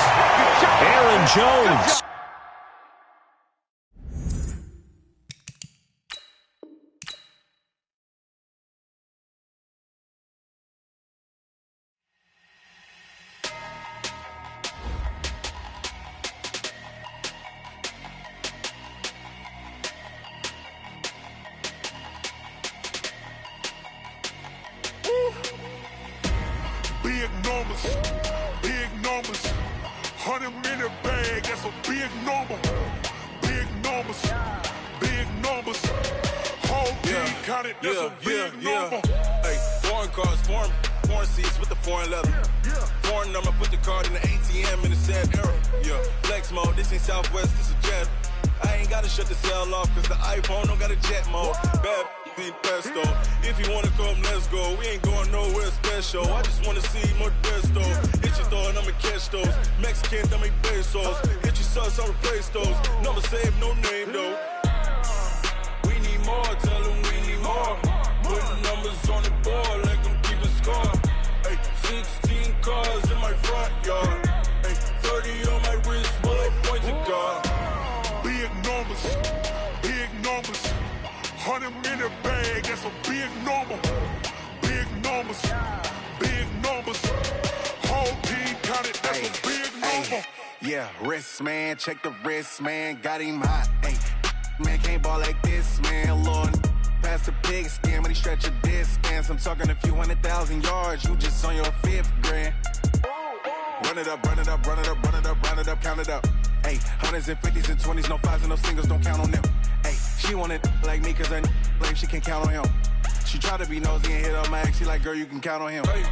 Aaron Jones. Big numbers, 100-minute bag, that's a big number. Big numbers, whole team counted, that's a big number. Hey, foreign cars, foreign seats with the foreign leather. Foreign number, put the card in the ATM in the sad era. Yeah, flex mode, this ain't Southwest, this is Jet. I ain't gotta shut the cell off, cause the iPhone don't got a jet mode. Bad be pesto. If you wanna come, let's go. We ain't going nowhere special. I just wanna see more Modesto. Hit your throw and I'ma catch those. Mexican, I make pesos. Hit your sauce, I'll replace those. Number saved, no name though. We need more, tell them we need more. Putting numbers on the board, like them keep a score. Hey, 16 cars in my front yard. Hey, 30 on my wrist, bullet points of God. Big numbers, 100-minute bag, that's a big number. Yeah, wrist, man, check the wrist, man, got him hot. Hey, man, can't ball like this, man, Lord. Pass the pig skin when he stretch a distance. I'm talking a few 100,000 yards, you just on your 5th grand. Run it up, run it up, run it up, run it up, run it up, count it up. Hey, hundreds and 50s and 20s, no 5s and no singles, don't count on them. Hey, she want it like me, cause her lame, she can't count on him. She try to be nosy and hit up my ex, she like, girl, you can count on him. Hey,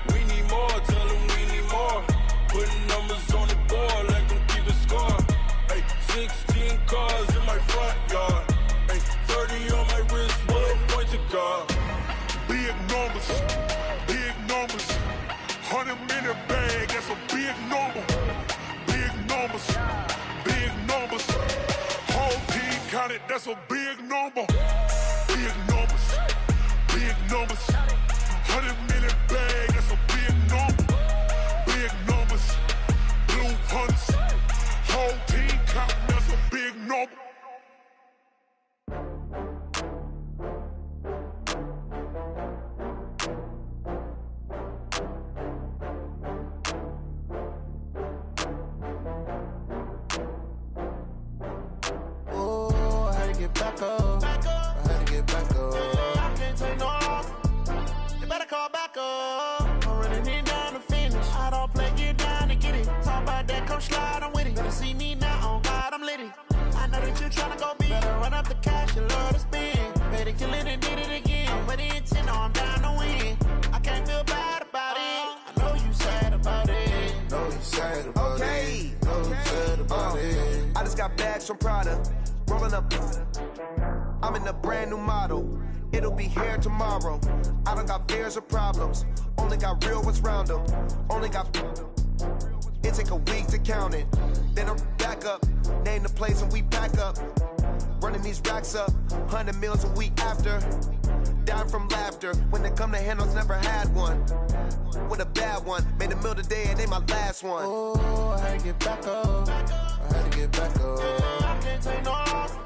we need more, tell them we need more. Putting numbers on the board, like them keep a score. Hey, 16 cars in my front yard. Hey, 30 on my wrist, what point to guard. Big numbers, 100-minute bag, that's a big number. Big numbers, whole team counted, that's a big number. Big numbers, 100-minute bag, that's a big number. Big numbers, blue hunts, whole team counting, that's a big number. Back up. I had to get back up. I can't take no off. You better call back up. I'm running it down to finish. I don't play, get down to get it. Talk about that, come slide, I'm with it. Better see me now, on God, I'm litty. I know that you tryna go big. Better run up the cash, you love to spend. Better kill it and did it again. I'm with the intent, no, I'm down to win. I can't feel bad about it. I know you sad about it. Know you sad about it. Know you sad about it. I just got bags from Prada. Rolling up, I'm in a brand new model. It'll be here tomorrow. I don't got fears or problems. Only got real ones round them. Only got. It take a week to count it. Then I'm back up. Name the place and we pack up. Running these racks up. 100 meals a week after. Down from laughter. When they come to handles, never had one. With a bad one. Made a meal today and they my last one. Oh, I had to get back up. I had to get back up. I can't take no off.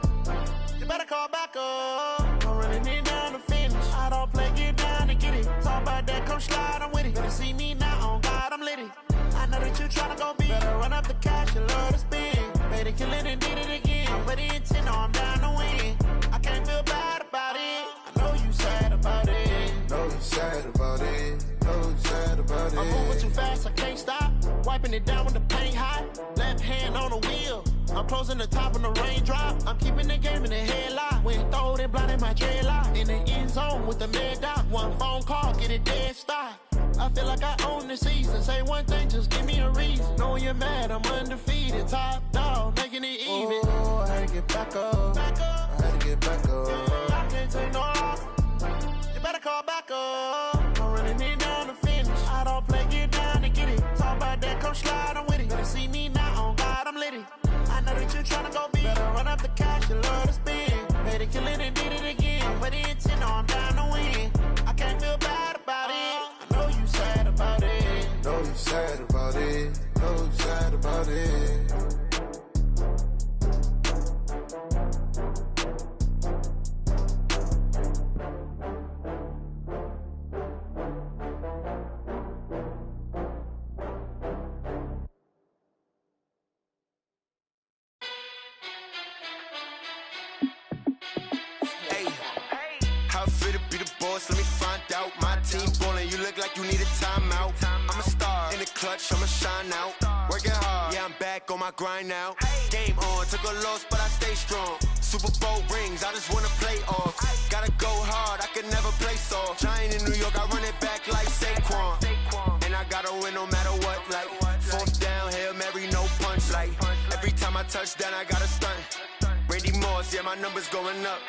You better call back up. I'm running it down to finish. I don't play, get down to get it. Talk about that, come slide, I'm with it. Better see me now, on God, I'm litty. I know that you tryna go big. Better run up the cash, you love to spend. Better kill it and did it again. I'm with the intent, no, I'm down to win. I can't feel bad about it. I know you sad about it. Know you sad about it. Know you sad about it. I'm moving too fast, I can't stop. Wiping it down when the paint hot. Left hand on the wheel. I'm closing the top when the raindrop. I'm keeping the game in the headlock. When throwed and blinded my dreadlock. In the end zone with the mad dot. One phone call, get it dead stop. I feel like I own the season. Say one thing, just give me a reason. Knowing you're mad, I'm undefeated. Top dog, making it even. Oh, I had to get back up. I had to get back up. I can't take no off. You better call back up. I'm running it down to finish. I don't play, get down to get it. Talk about that, come slide, I'm with it. Better see me now, on God, I'm litty. I know that you tryna go big. Better run up the cash, you love to spend. Better kill it and did it again. I'm with the intent, no, I'm down to win. I can't feel bad about it. I know you sad about it. Know you sad about it. Know you sad about it. Let me find out. My team ballin', you look like you need a timeout. I'm a star in the clutch, I'ma shine out. Working hard, yeah, I'm back on my grind now. Game on, took a loss, but I stay strong. Super Bowl rings, I just wanna play off. Gotta go hard, I can never play soft. Giant in New York, I run it back like Saquon. And I gotta win no matter what, like fourth down, Hail Mary, no punch. Like every time I touch down, I gotta stunt. Randy Moss, yeah, my numbers going up.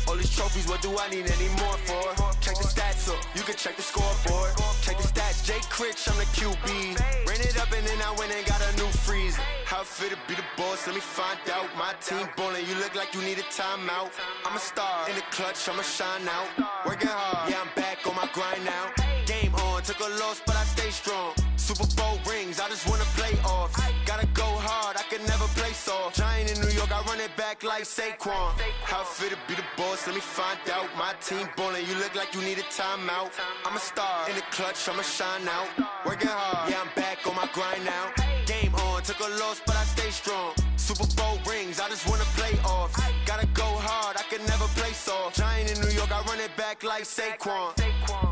All these trophies, what do I need any more for? Check the stats up, you can check the scoreboard. Check the stats, Jake Critch, I'm the QB. Ran it up and then I went and got a new freeze. How it feel to be the boss, let me find out. My team ballin', you look like you need a timeout. I'm a star in the clutch, I'ma shine out. Working hard, yeah, I'm back on my grind now. Game on, took a loss, but I stay strong. Super Bowl rings, I just wanna play off. Gotta go hard, I can never play soft. Giant in New York. York, I run it back like Saquon. How fit to be the boss, let me find out. My team ballin', you look like you need a timeout. I'm a star, in the clutch, I'ma shine out. Working hard, yeah, I'm back on my grind now. Game on, took a loss, but I stay strong. Super Bowl rings, I just wanna play off. Gotta go hard, I can never play soft. Giant in New York, I run it back like Saquon.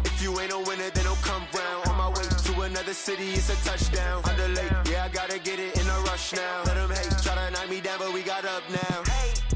If you ain't a winner, then don't come round. On my way to another city, it's a touchdown. Underlay, yeah, I gotta get it in a rush now. Let them hate, try to knock me down, but we got up now.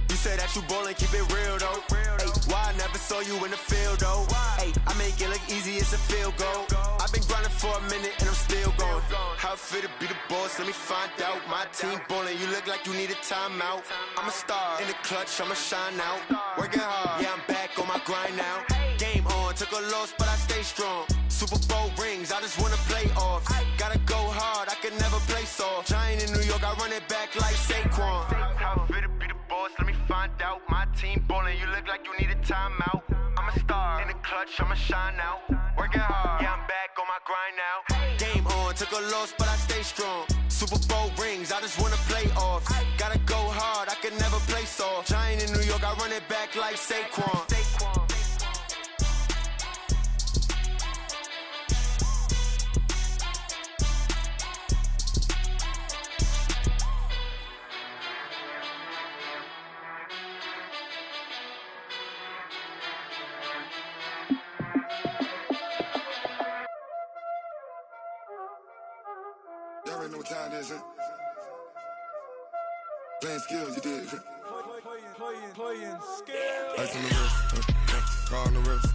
You say that you ballin', keep it real though. Ay, why I never saw you in the field though? Ay, I make it look easy, it's a field goal. I've been grinding for a minute and I'm still going. How fit to be the boss, let me find out. My team ballin', you look like you need a timeout. I'm a star, in the clutch, I'ma shine out. Working hard, yeah, I'm back on my grind now. Game on, took a loss, but I stay strong. Super Bowl rings, I just wanna play off. Gotta go hard, I can never play soft. Giant in New York, I run it back like Saquon. How fit to be the boss, let me find out. My team ballin', you look like you need a timeout. I'm a star, in the clutch, I'ma shine out. Working hard, yeah, I'm back on my grind now. Game on, took a loss, but I stay strong. Super Bowl rings, I just wanna play off. Gotta go hard, I can never play soft. Giant in New York, I run it back like Saquon. Y'all already know what time it is, huh? Playing skills, you did. Playing skills. Ice on the wrist, car on the wrist,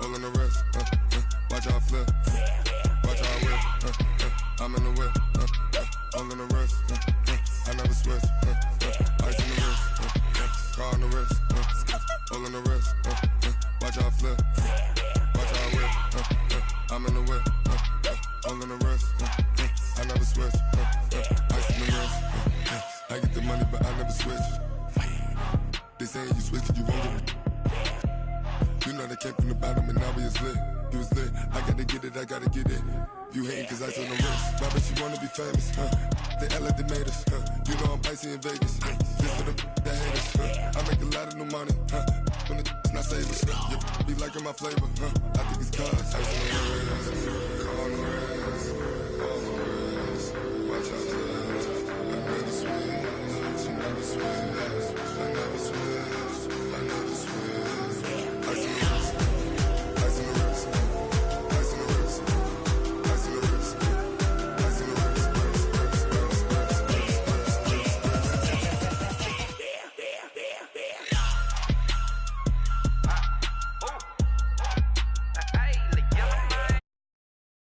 all on the wrist, watch how I flip, watch how I whip, I'm in the whip, all on the wrist, I never switch, ice on the wrist, car on the wrist, all on the wrist, watch how I flip, watch how I whip, I'm in the whip, all on the wrist, I never switch, ice on the wrist, I get the money but I never switch. They saying you switch it, you won't get it. You know they came from the bottom and now we is lit. You was lit, I gotta get it, I gotta get it. You hating cause ice on the wrist. Why bet you wanna be famous, huh? They act like they made us, huh? You know I'm icy in Vegas, huh? Just for them that hate us, huh? I make a lot of new money, huh? When it's not savers, you be liking my flavor, huh? I think it's cause ice on the wrist.